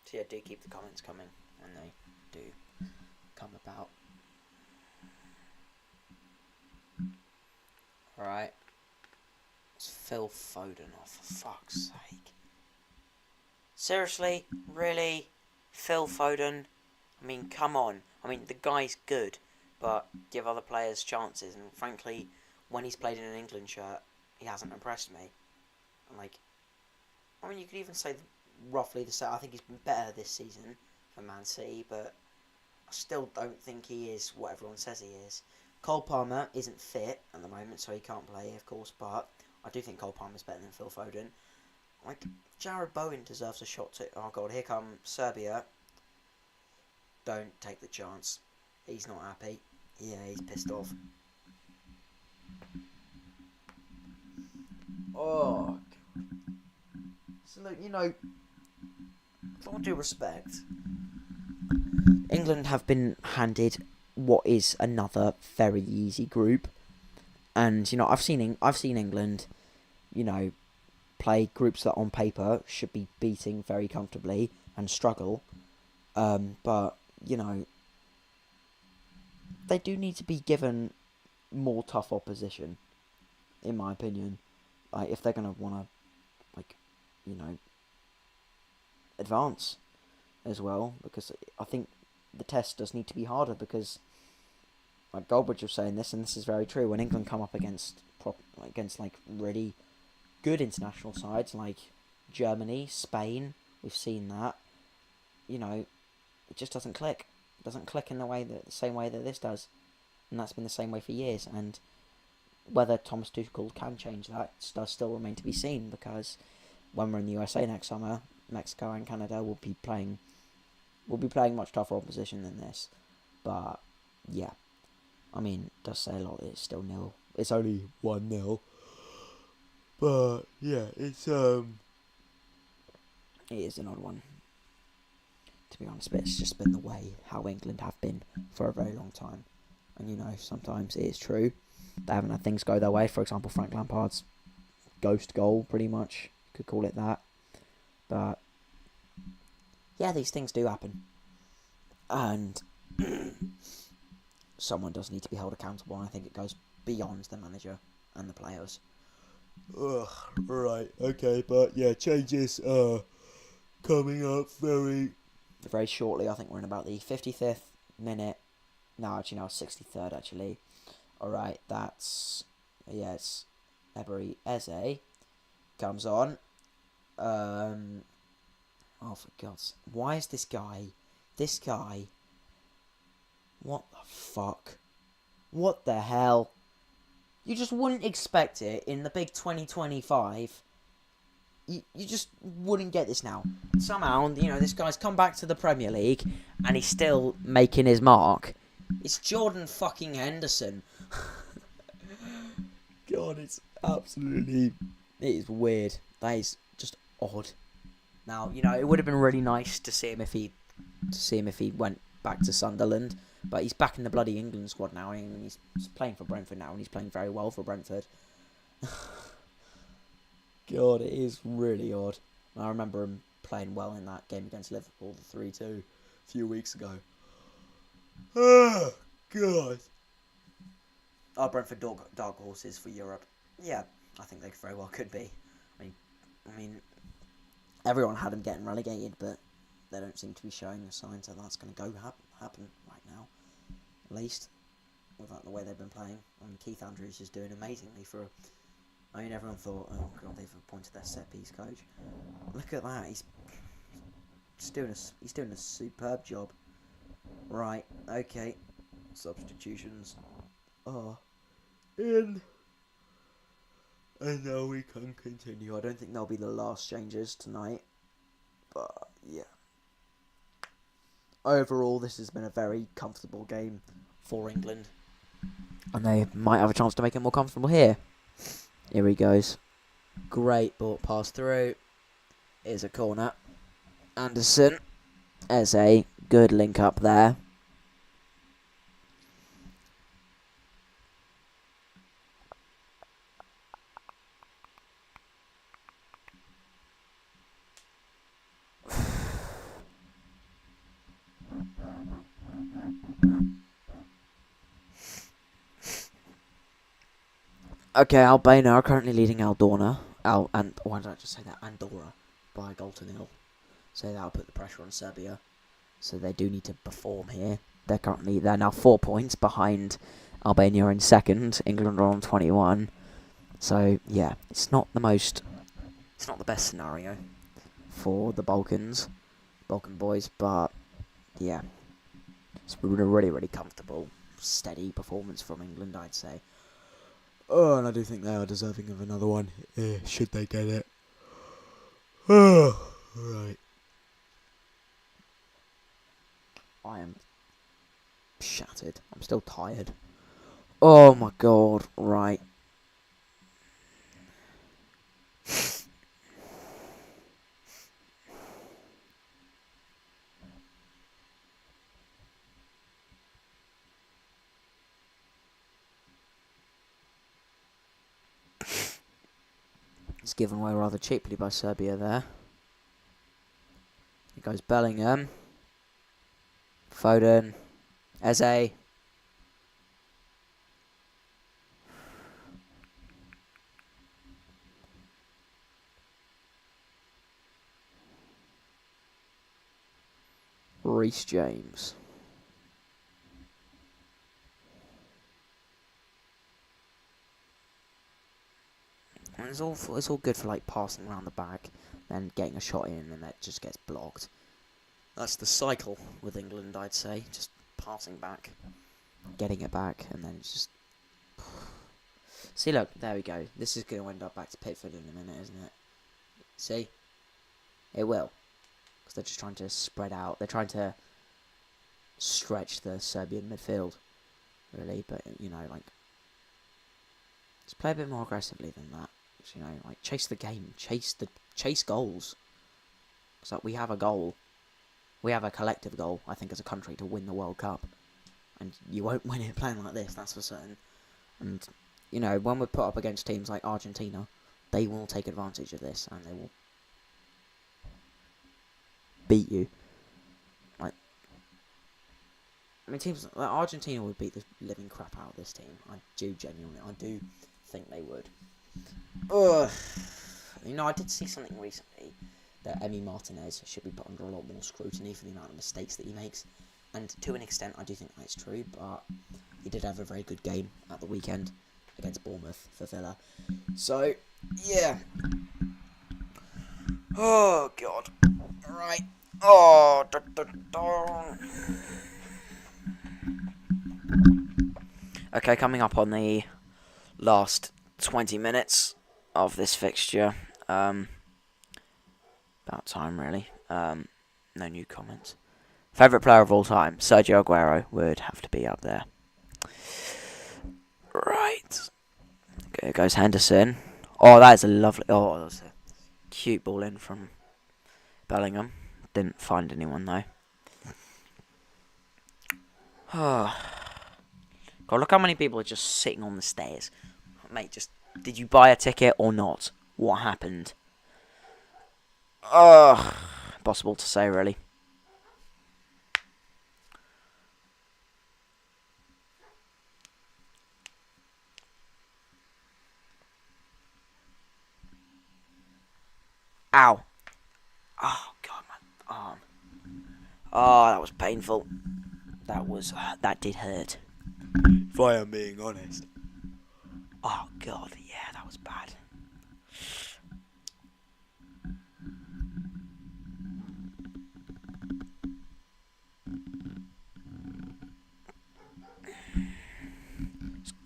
So yeah, do keep the comments coming when they do come about. Alright. It's Phil Foden off, for fuck's sake. Seriously? Really? Phil Foden? I mean, come on. I mean, the guy's good, but give other players chances, and frankly, when he's played in an England shirt, he hasn't impressed me. And like, I mean, you could even say roughly the same. I think he's been better this season for Man City, but I still don't think he is what everyone says he is. Cole Palmer isn't fit at the moment, so he can't play, of course, but I do think Cole Palmer's better than Phil Foden. Like, Jared Bowen deserves a shot too. Oh god, here come Serbia. Don't take the chance. He's not happy. Yeah, he's pissed off. Oh, god. So look, you know, with all due respect, England have been handed what is another very easy group, and you know I've seen England, you know, play groups that on paper should be beating very comfortably and struggle, but you know they do need to be given more tough opposition, in my opinion. Like if they're gonna wanna, like, you know, advance as well, because I think the test does need to be harder, because like Goldbridge was saying this, and this is very true, when England come up against like really good international sides like Germany, Spain, we've seen that, you know, it just doesn't click. It doesn't click in the same way that this does, and that's been the same way for years. And whether Thomas Tuchel can change that does still remain to be seen, because when we're in the USA next summer, Mexico and Canada will be playing much tougher opposition than this. But yeah, I mean, it does say a lot. It's still nil. It's only 1-0. But yeah, it is an odd one, to be honest. But it's just been the way how England have been for a very long time. And you know, sometimes it is true they haven't had things go their way. For example, Frank Lampard's ghost goal, pretty much, you could call it that. But yeah, these things do happen, and someone does need to be held accountable, and I think it goes beyond the manager and the players. Ugh, right, okay, but yeah, changes coming up very shortly. I think we're in about the 55th minute. No, actually, no, 63rd, actually. Alright, that's... Yes, Ebery Eze comes on. Oh, for God's... Why is this guy... What the fuck? What the hell? You just wouldn't expect it in the big 2025. You just wouldn't get this now. Somehow, you know, this guy's come back to the Premier League and he's still making his mark. It's Jordan fucking Henderson. God, it's absolutely... It is weird. That is just odd. Now, you know, it would have been really nice to see him if he went back to Sunderland, but he's back in the bloody England squad now, and he's playing for Brentford now, and he's playing very well for Brentford. God, it is really odd. I remember him playing well in that game against Liverpool, the 3-2, a few weeks ago. Oh, God. Are Brentford dark horses for Europe? Yeah, I think they very well could be. I mean, everyone had them getting relegated, but they don't seem to be showing the signs that that's going to happen right now. At least, without the way they've been playing. I mean, Keith Andrews is doing amazingly for... I mean, everyone thought, oh god, they've appointed their set piece coach. Look at that, he's doing a superb job. Right, okay. Substitutions are in. And now we can continue. I don't think there'll be the last changes tonight. But, yeah. Overall, this has been a very comfortable game for England. And they might have a chance to make it more comfortable here. Here he goes. Great ball pass through. Here's a corner. Anderson. There's a good link up there. Okay, Albania are currently leading Why did I just say that? Andorra by a goal to nil. So that'll put the pressure on Serbia. So they do need to perform here. They're now 4 points behind Albania in second. England are on 21. So yeah, it's not the best scenario for the Balkan boys, but yeah, it's been a really, really comfortable, steady performance from England, I'd say. Oh, and I do think they are deserving of another one, should they get it. Oh, right. I am shattered. I'm still tired. Oh my god, right. It's given away rather cheaply by Serbia there. Here goes Bellingham. Foden. Eze. Reece James. And it's all good for like passing around the back, then getting a shot in, and that just gets blocked. That's the cycle with England, I'd say. Just passing back, getting it back, and then it's just. See, look, there we go. This is going to end up back to Pickford in a minute, isn't it? See, it will, because they're just trying to spread out. They're trying to stretch the Serbian midfield, really. But you know, like, just play a bit more aggressively than that. You know, like chase the game, chase goals. It's like we have a goal. We have a collective goal, I think, as a country to win the World Cup. And you won't win it playing like this, that's for certain. And, you know, when we're put up against teams like Argentina, they will take advantage of this and they will beat you. Like, I mean, teams like Argentina would beat the living crap out of this team. I do think they would. Ugh. You know, I did see something recently that Emi Martinez should be put under a lot more scrutiny for the amount of mistakes that he makes. And to an extent, I do think that's true, but he did have a very good game at the weekend against Bournemouth for Villa. So, yeah. Oh, God. Right. Oh, Okay, coming up on the last 20 minutes of this fixture. About time, really. No new comments. Favourite player of all time, Sergio Aguero would have to be up there. Right. Okay, here goes Henderson. Oh, that is a lovely. Oh, that was a cute ball in from Bellingham. Didn't find anyone though. Oh. God, look how many people are just sitting on the stairs. Mate, just did you buy a ticket or not? What happened? Ugh. Impossible to say, really. Ow. Oh, God, my arm. Oh, that was painful. That did hurt. if I am being honest. Oh, God, yeah, that was bad.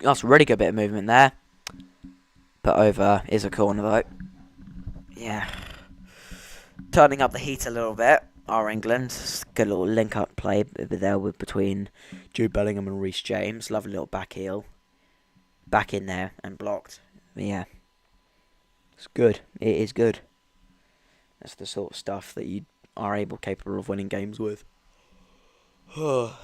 That's a really good bit of movement there. put over is a corner though. Yeah. Turning up the heat a little bit. Our England. Good little link-up play there between Jude Bellingham and Reece James. Lovely little back heel. Back in there and blocked. Yeah. It's good. It is good. That's the sort of stuff that you are capable of winning games with. Oh,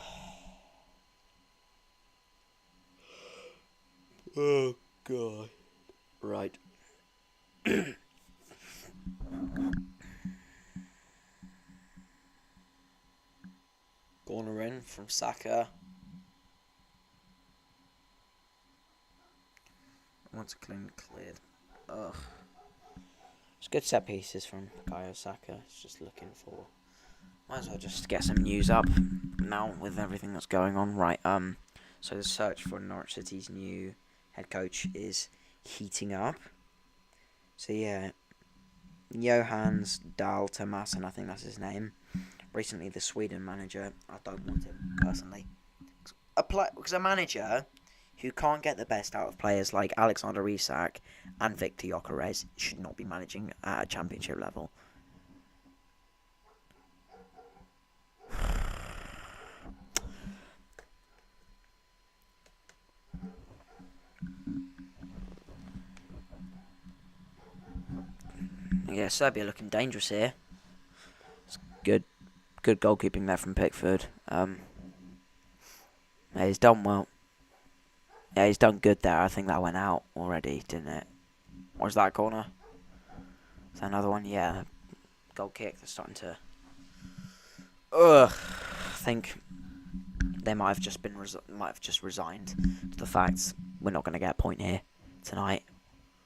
God. Right. Corner in from Saka. Once cleared. Ugh. It's good set pieces from Bukayo Saka. It's just looking for. Might as well just get some news up now with everything that's going on. Right. So the search for Norwich City's new head coach is heating up. So yeah, Johannes Dahl Tomasson, I think that's his name. Recently, the Sweden manager. I don't want him personally. Because a manager who can't get the best out of players like Alexander Isak and Victor Gyökeres should not be managing at a championship level. Yeah, Serbia looking dangerous here. It's good goalkeeping there from Pickford. Yeah, he's done well. Yeah, he's done good there. I think that went out already, didn't it? Or was that a corner? Is that another one? Yeah, goal kick. They're starting to. I think they might have just resigned to the fact we're not going to get a point here tonight.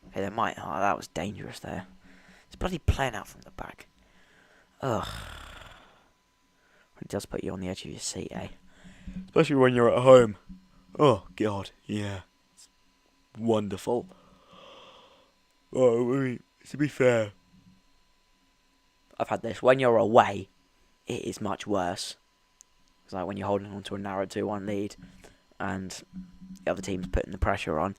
Okay, they might. Oh, that was dangerous there. It's bloody playing out from the back. Ugh. It does put you on the edge of your seat, eh? Especially when you're at home. Oh, God, yeah. It's wonderful. Oh, I mean, to be fair. I've had this. When you're away, it is much worse. It's like when you're holding on to a narrow 2-1 lead and the other team's putting the pressure on.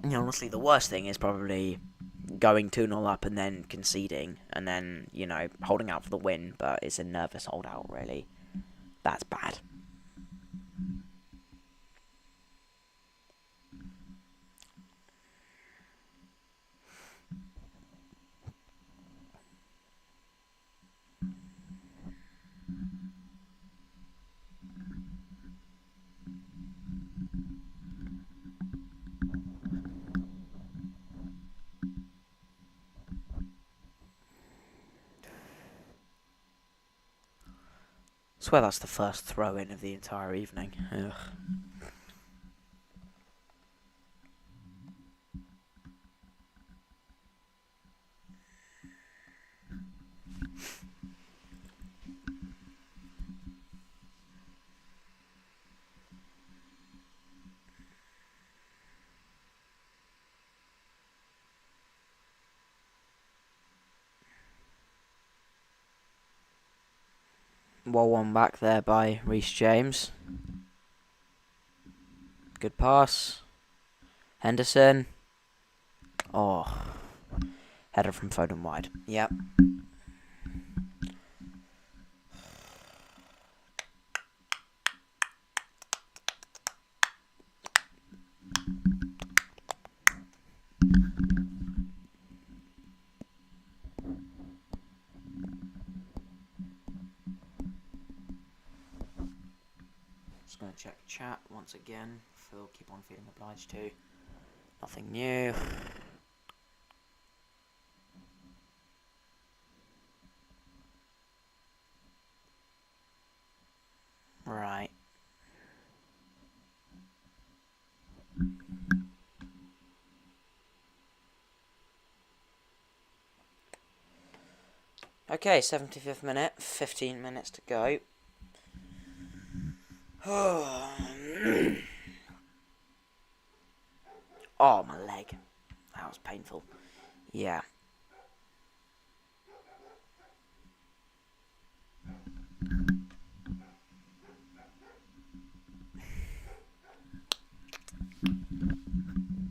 Honestly, the worst thing is probably going 2-0 up and then conceding and then, holding out for the win, but it's a nervous holdout, really. That's bad. I swear that's the first throw-in of the entire evening. Ugh. Well, one back there by Reece James. Good pass. Henderson. Oh. Header from Foden wide. Yep. Just going to check chat once again. Phil, keep on feeling obliged to. Nothing new. Right. Okay, 75th minute. 15 minutes to go. Oh, my leg. That was painful. Yeah.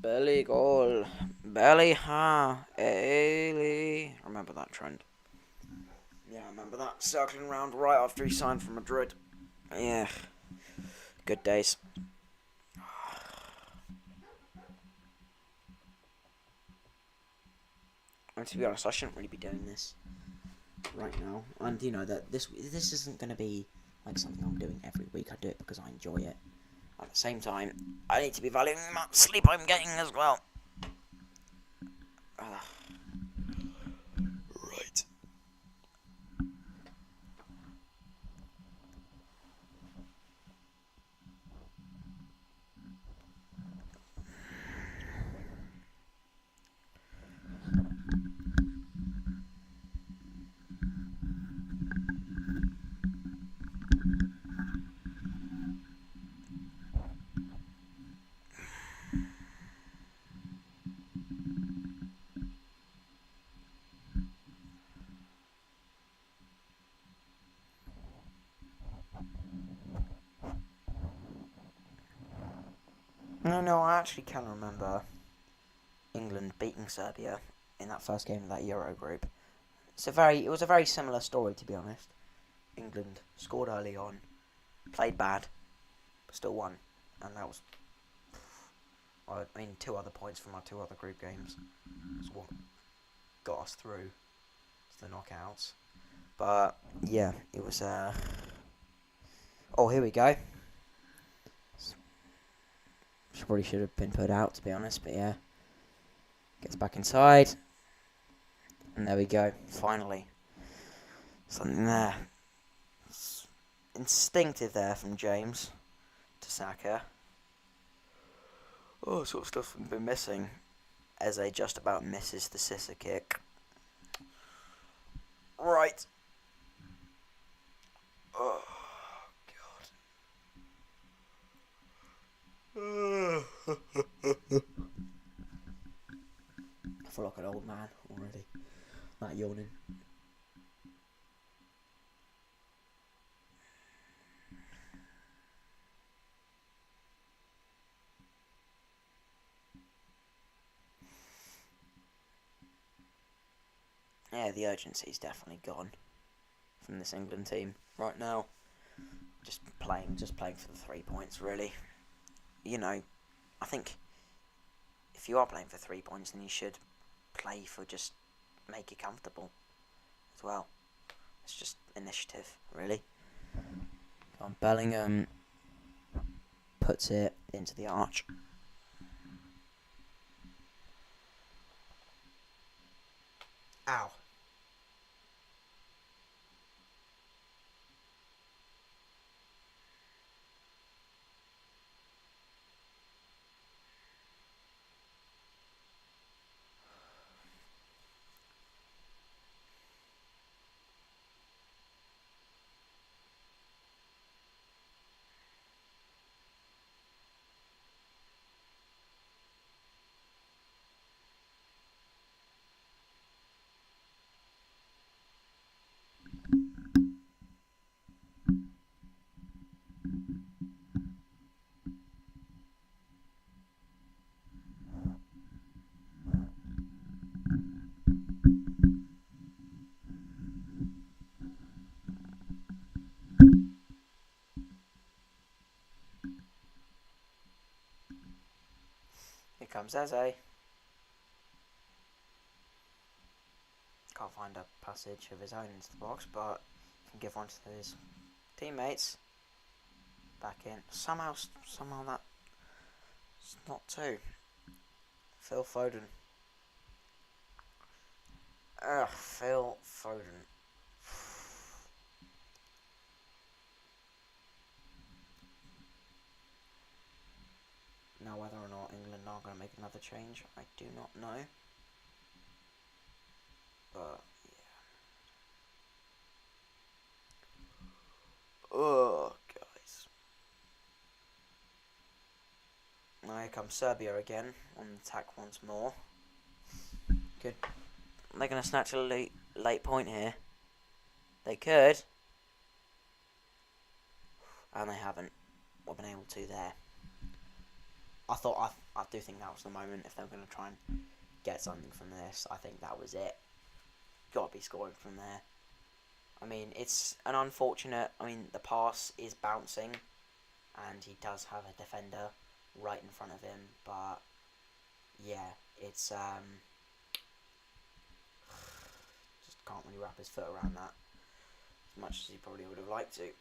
Belly goal. Belly ha. Ailey. Remember that trend. Yeah, I remember that. Circling round right after he signed for Madrid. Yeah. Good days. And to be honest, I shouldn't really be doing this right now. And you know that this isn't going to be like something I'm doing every week. I do it because I enjoy it. At the same time, I need to be valuing the amount of sleep I'm getting as well. Right. No, I actually can remember England beating Serbia in that first game of that Euro group. It was a very similar story, to be honest. England scored early on, played bad, but still won, and that was, I mean, 2 other points from our 2 other group games. That's what got us through to the knockouts. But yeah, it was. Oh, here we go. Probably should have been put out, to be honest, but yeah. Gets back inside. And there we go, finally. Something there. It's instinctive there from James to Saka. Oh, sort of stuff we've been missing. Eze just about misses the scissor kick. Right. Oh, God. I feel like an old man already. Not yawning. Yeah, the urgency's definitely gone from this England team right now. Just playing for the 3 points, really. You know, I think if you are playing for 3 points, then you should play for just make it comfortable as well. It's just initiative, really. Bellingham puts it into the arch. Ow. Here comes Eze. Can't find a passage of his own into the box, but can give one to his teammates. Back in. Somehow that's not 2. Phil Foden. Ugh, Phil Foden. Now, whether or not England are going to make another change, I do not know. But, yeah. Oh, guys. Now here comes Serbia again on the attack once more. Good. They're going to snatch a late point here. They could. And they haven't. Not been able to there. I do think that was the moment. If they were going to try and get something from this, I think that was it. Got to be scoring from there. I mean, it's an unfortunate. I mean, the pass is bouncing, and he does have a defender right in front of him. But yeah, it's just can't really wrap his foot around that as much as he probably would have liked to.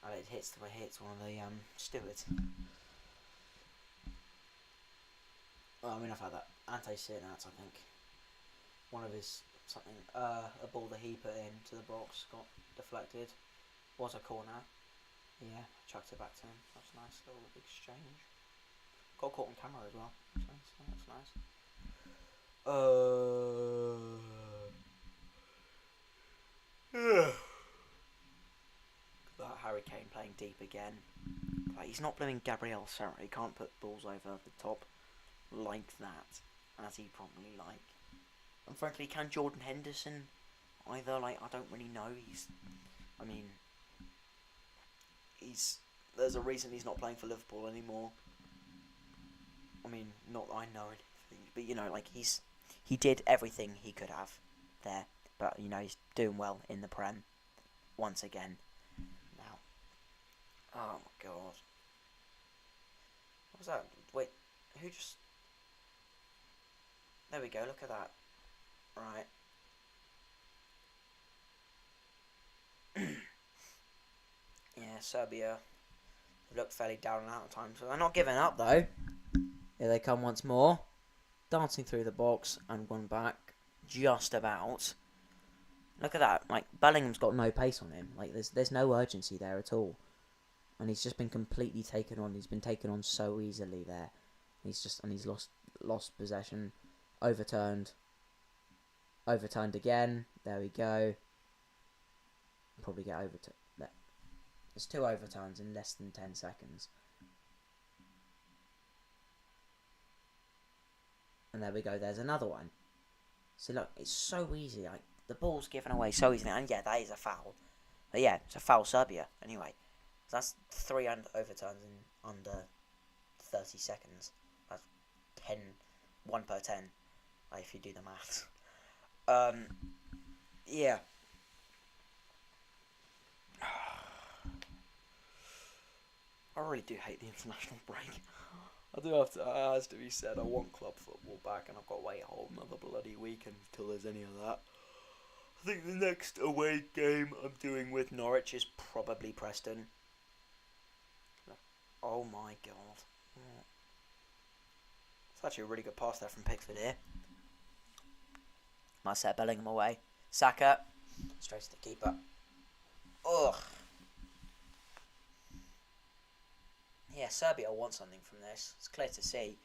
And it hits one of the stewards. Well, I mean, I've had that anti-Sinats, I think. One of his something, a ball that he put into the box got deflected. Was a corner. Yeah, chucked it back to him. That's a nice little exchange. Got caught on camera as well, so that's nice. That Harry Kane playing deep again. Like, he's not blaming Gabriel Serra. He can't put balls over the top like that, as he probably like. And frankly, can Jordan Henderson either? Like, I don't really know. There's a reason he's not playing for Liverpool anymore. I mean, not that I know anything, but you know, like he did everything he could have there. But you know, he's doing well in the Prem once again. Now, oh my god, what was that? Wait, who just? There we go. Look at that. Right. Yeah, Serbia look fairly down and out at times, so they're not giving up though. Here they come once more, dancing through the box and one back, just about. Look at that! Like, Bellingham's got no pace on him. Like, there's no urgency there at all, and he's just been completely taken on. He's been taken on so easily there. He's lost possession, overturned again. There we go. Probably get overturned. There's 2 overturns in less than 10 seconds. And there we go, there's another one. So look, it's so easy. Like, the ball's given away so easily. And yeah, that is a foul. But yeah, it's a foul Serbia. Anyway, so that's 3 overturns in under 30 seconds. That's 1 per 10. Like, if you do the maths. Yeah. I really do hate the international break. I do have to, it has to be said, I want club football back, and I've got to wait a whole another bloody week until there's any of that. I think the next away game I'm doing with Norwich is probably Preston. Oh my god. It's actually a really good pass there from Pickford here. Might set Bellingham away. Saka. Straight to the keeper. Ugh. Yeah, Serbia want something from this. It's clear to see.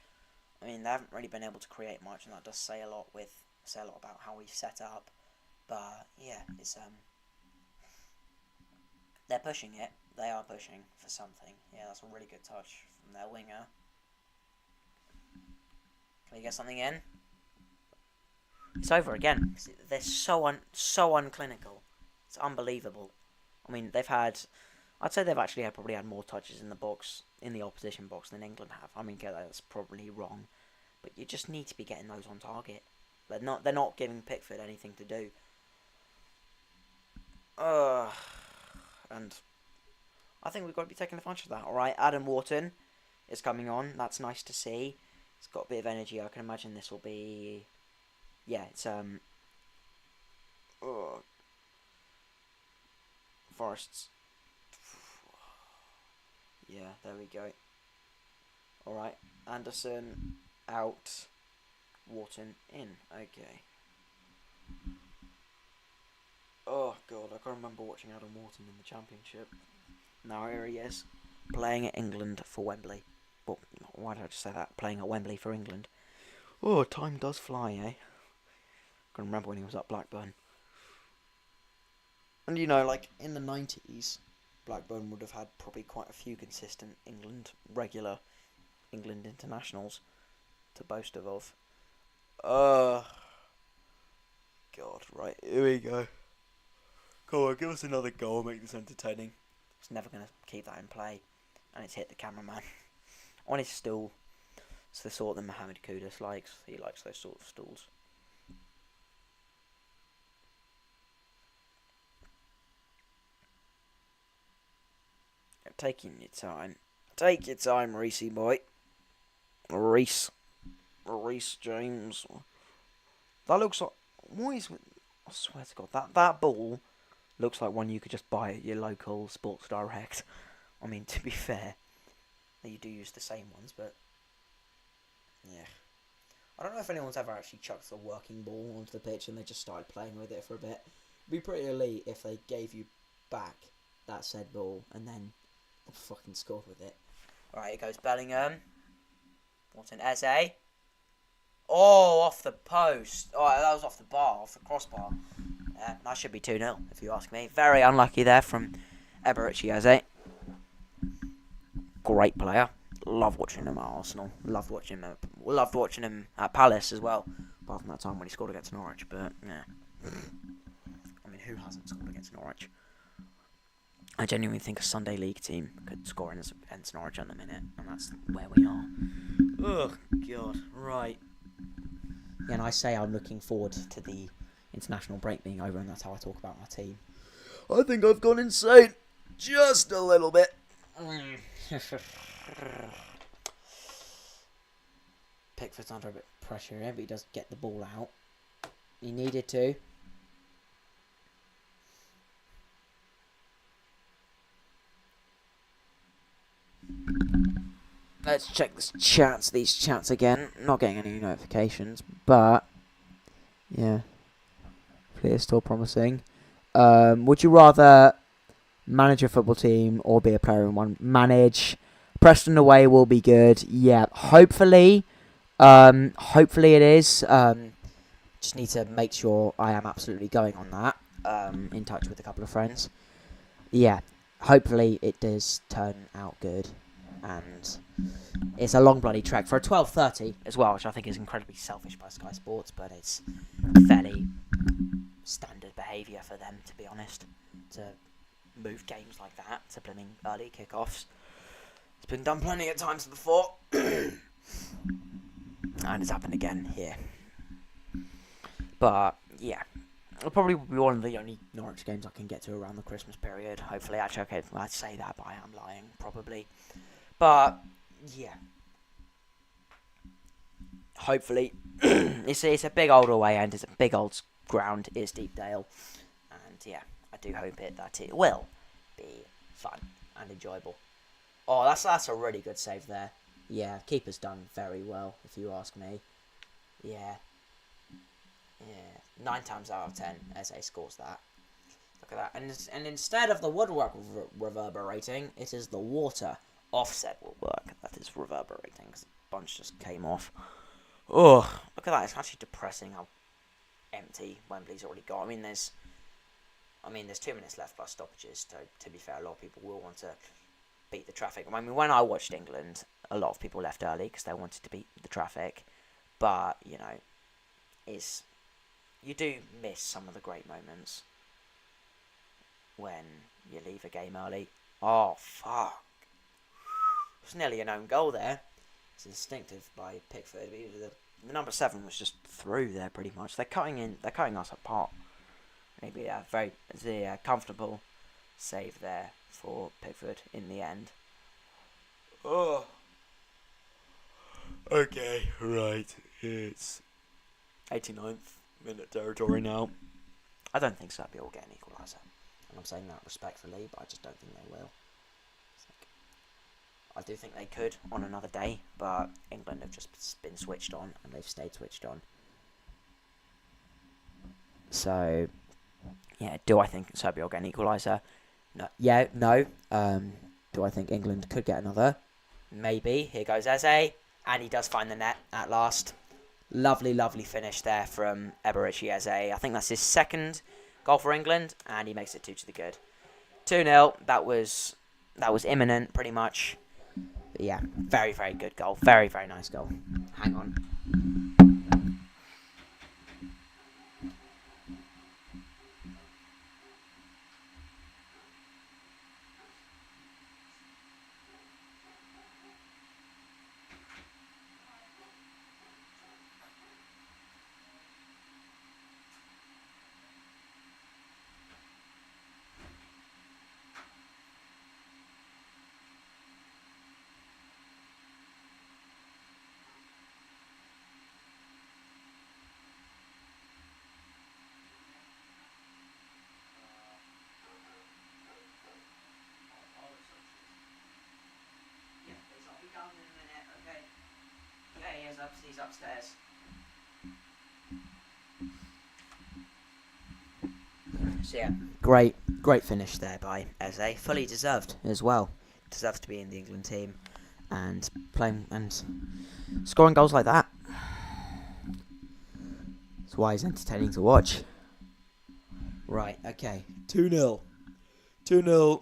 I mean, they haven't really been able to create much, and that does say a lot about how we've set up. But yeah, it's they're pushing it. They are pushing for something. Yeah, that's a really good touch from their winger. Can we get something in? It's over again. They're so unclinical. It's unbelievable. I mean, I'd say they've actually probably had more touches in the box, in the opposition box, than England have. I mean, that's probably wrong, but you just need to be getting those on target. They're not giving Pickford anything to do. And I think we've got to be taking advantage of that. All right, Adam Wharton is coming on. That's nice to see. He's got a bit of energy. I can imagine this will be. Yeah, it's Forest's. Yeah, there we go. Alright, Anderson out, Wharton in. Okay. Oh god, I can't remember watching Adam Wharton in the Championship. Now here he is, playing at England for Wembley. Well, why did I just say that? Playing at Wembley for England. Oh, time does fly, eh? I can remember when he was at Blackburn. And you know, like, in the 90s, Blackburn would have had probably quite a few consistent regular England internationals to boast of. God, right, here we go. Come on, give us another goal, make this entertaining. He's never going to keep that in play. And it's hit the cameraman on his stool. It's the sort that Mohamed Kudus likes. He likes those sort of stools. Taking your time. Take your time, Reese boy. Reese James. That looks like... What is... I swear to God, that ball looks like one you could just buy at your local Sports Direct. I mean, to be fair, you do use the same ones, but... Yeah. I don't know if anyone's ever actually chucked a working ball onto the pitch and they just started playing with it for a bit. It'd be pretty elite if they gave you back that said ball and then fucking scored with it. Alright, here goes Bellingham. What's an Eze? Oh, off the post. Oh, that was off the bar, off the crossbar. That should be 2-0, if you ask me. Very unlucky there from Eberici Eze. Great player. Love watching him at Arsenal. Loved watching him at Palace as well. Apart from that time when he scored against Norwich, but yeah. I mean, who hasn't scored against Norwich? I genuinely think a Sunday League team could score against Norwich in a minute, and that's where we are. Oh, God. Right. Yeah, and I say I'm looking forward to the international break being over, and that's how I talk about my team. I think I've gone insane. Just a little bit. Pickford's under a bit of pressure here, but he does get the ball out. He needed to. Let's check these chats again. Not getting any notifications, but yeah, it's still promising. Would you rather manage a football team or be a player in one? Manage. Preston away will be good. Yeah, hopefully. Hopefully it is. Just need to make sure I am absolutely going on that. In touch with a couple of friends. Yeah, hopefully it does turn out good. And it's a long bloody trek for a 12:30 as well, which I think is incredibly selfish by Sky Sports, but it's fairly standard behaviour for them, to be honest, to move games like that to blooming early kickoffs. It's been done plenty of times before, and it's happened again here. But yeah, it'll probably be one of the only Norwich games I can get to around the Christmas period. Hopefully, actually, okay, I'd say that, but I am lying, probably. But yeah, hopefully, it's a big old away end. It's a big old ground. Is Deepdale, and yeah, I do hope that it will be fun and enjoyable. Oh, that's a really good save there. Yeah, keeper's done very well, if you ask me. Yeah. 9 times out of 10, Eze scores that. Look at that. And instead of the woodwork reverberating, it is the water offset woodwork that is reverberating, because the bunch just came off. Oh, look at that. It's actually depressing how empty Wembley's already got. I mean, there's 2 minutes left plus stoppages, so to be fair, a lot of people will want to beat the traffic. I mean, when I watched England, a lot of people left early because they wanted to beat the traffic. But, you know, you do miss some of the great moments when you leave a game early. Oh, fuck. It was nearly an own goal there. It's instinctive by Pickford. The number 7 was just through there pretty much. They're cutting us apart. Maybe a very comfortable save there for Pickford in the end. Oh. Okay, right. It's 89th minute territory now. I don't think Serbia will get an equaliser. And I'm saying that respectfully, but I just don't think they will. I do think they could on another day, but England have just been switched on, and they've stayed switched on. So, yeah, do I think Serbia will get an equaliser? No. Yeah, no. Do I think England could get another? Maybe. Here goes Eze, and he does find the net at last. Lovely, lovely finish there from Eberici Eze. I think that's his second goal for England, and he makes it 2 to the good. 2-0. That was imminent, pretty much. But yeah, very, very good goal. Very, very nice goal. Hang on. So yeah, great finish there by Eze. Fully deserved as well. Deserves to be in the England team and playing and scoring goals like that. That's why he's entertaining to watch. Right, okay. 2-0. 2-0.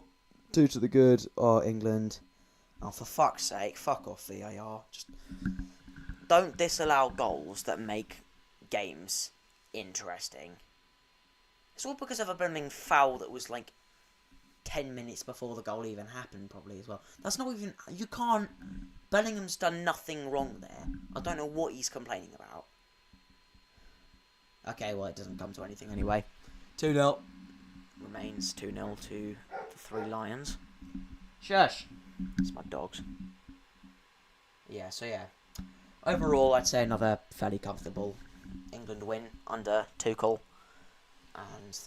2 to the good. Oh, England. Oh, for fuck's sake, fuck off VAR. Just don't disallow goals that make games interesting. It's all because of a blooming foul that was like 10 minutes before the goal even happened, probably as well. That's not even. You can't. Bellingham's done nothing wrong there. I don't know what he's complaining about. Okay, well, it doesn't come to anything anyway. 2-0. Remains 2-0 to the Three Lions. Shush. It's my dogs. Yeah, so yeah. Overall, I'd say another fairly comfortable England win under Tuchel. And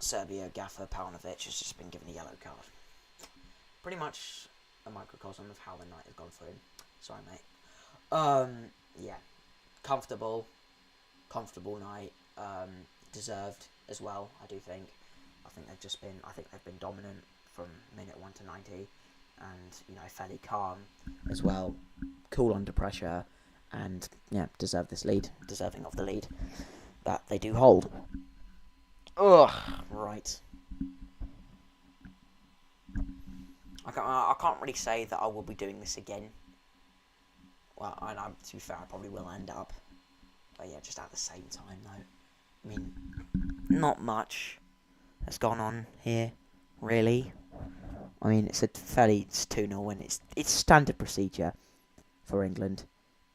Serbia gaffer Paunovic has just been given a yellow card. Pretty much a microcosm of how the night has gone for him. Sorry, mate. Yeah. Comfortable night. Deserved as well, I do think. I think they've been dominant from minute 1 to 90. And, fairly calm as well. Cool under pressure. And, yeah, deserving of the lead that they do hold. Ugh, right. I can't really say that I will be doing this again. Well, to be fair, I probably will end up. But yeah, just at the same time, though. I mean, not much has gone on here, really. I mean, it's 2-0 win. It's standard procedure for England,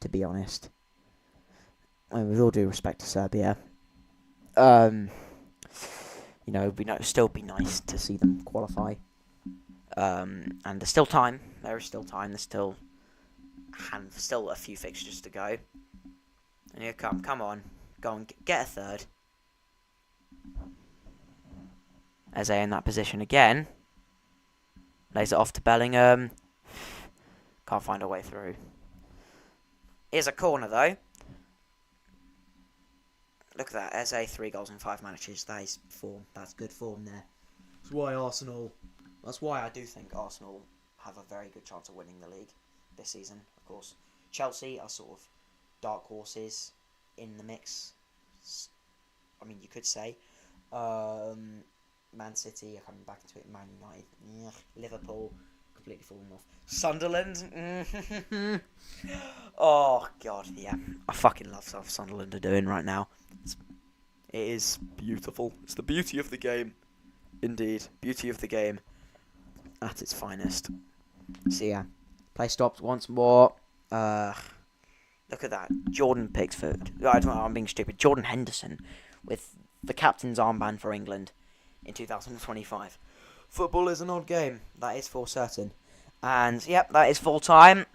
to be honest. I mean, with all due respect to Serbia. Still be nice to see them qualify. And there's still time. There is still time. There's still a few fixtures to go. And here come on. Go and get a third. Eze in that position again. Lays it off to Bellingham. Can't find a way through. Here's a corner, though. Look at that. Eze, 3 goals in 5 matches. That is form. That's good form there. That's why I do think Arsenal have a very good chance of winning the league this season, of course. Chelsea are sort of dark horses in the mix. I mean, you could say. Man City are coming back into it. Man United. Liverpool, completely falling off. Sunderland. Oh, God, yeah. I fucking love what Sunderland are doing right now. It is beautiful. It's the beauty of the game. Indeed. Beauty of the game. At its finest. So, yeah. Play stops once more. Look at that. Jordan Pickford. I'm being stupid. Jordan Henderson with the captain's armband for England in 2025. Football is an odd game. That is for certain. And, yep, that is full time.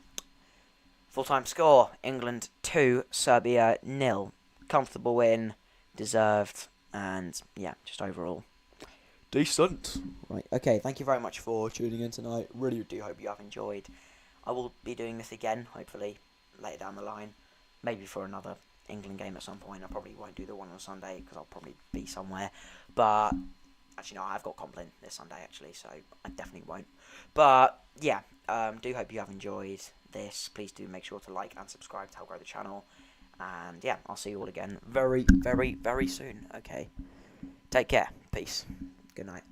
Full time score. England 2, Serbia 0. Comfortable win. Deserved. And, yeah, just overall decent. Right, okay, thank you very much for tuning in tonight. Really do hope you have enjoyed. I will be doing this again, hopefully, later down the line. Maybe for another England game at some point. I probably won't do the one on Sunday, because I'll probably be somewhere. But, actually, no, I've got Compline this Sunday, actually, so I definitely won't. But, yeah, do hope you have enjoyed this. Please do make sure to like and subscribe to help grow the channel. And, yeah, I'll see you all again very, very, very soon. Okay, take care. Peace. Good night.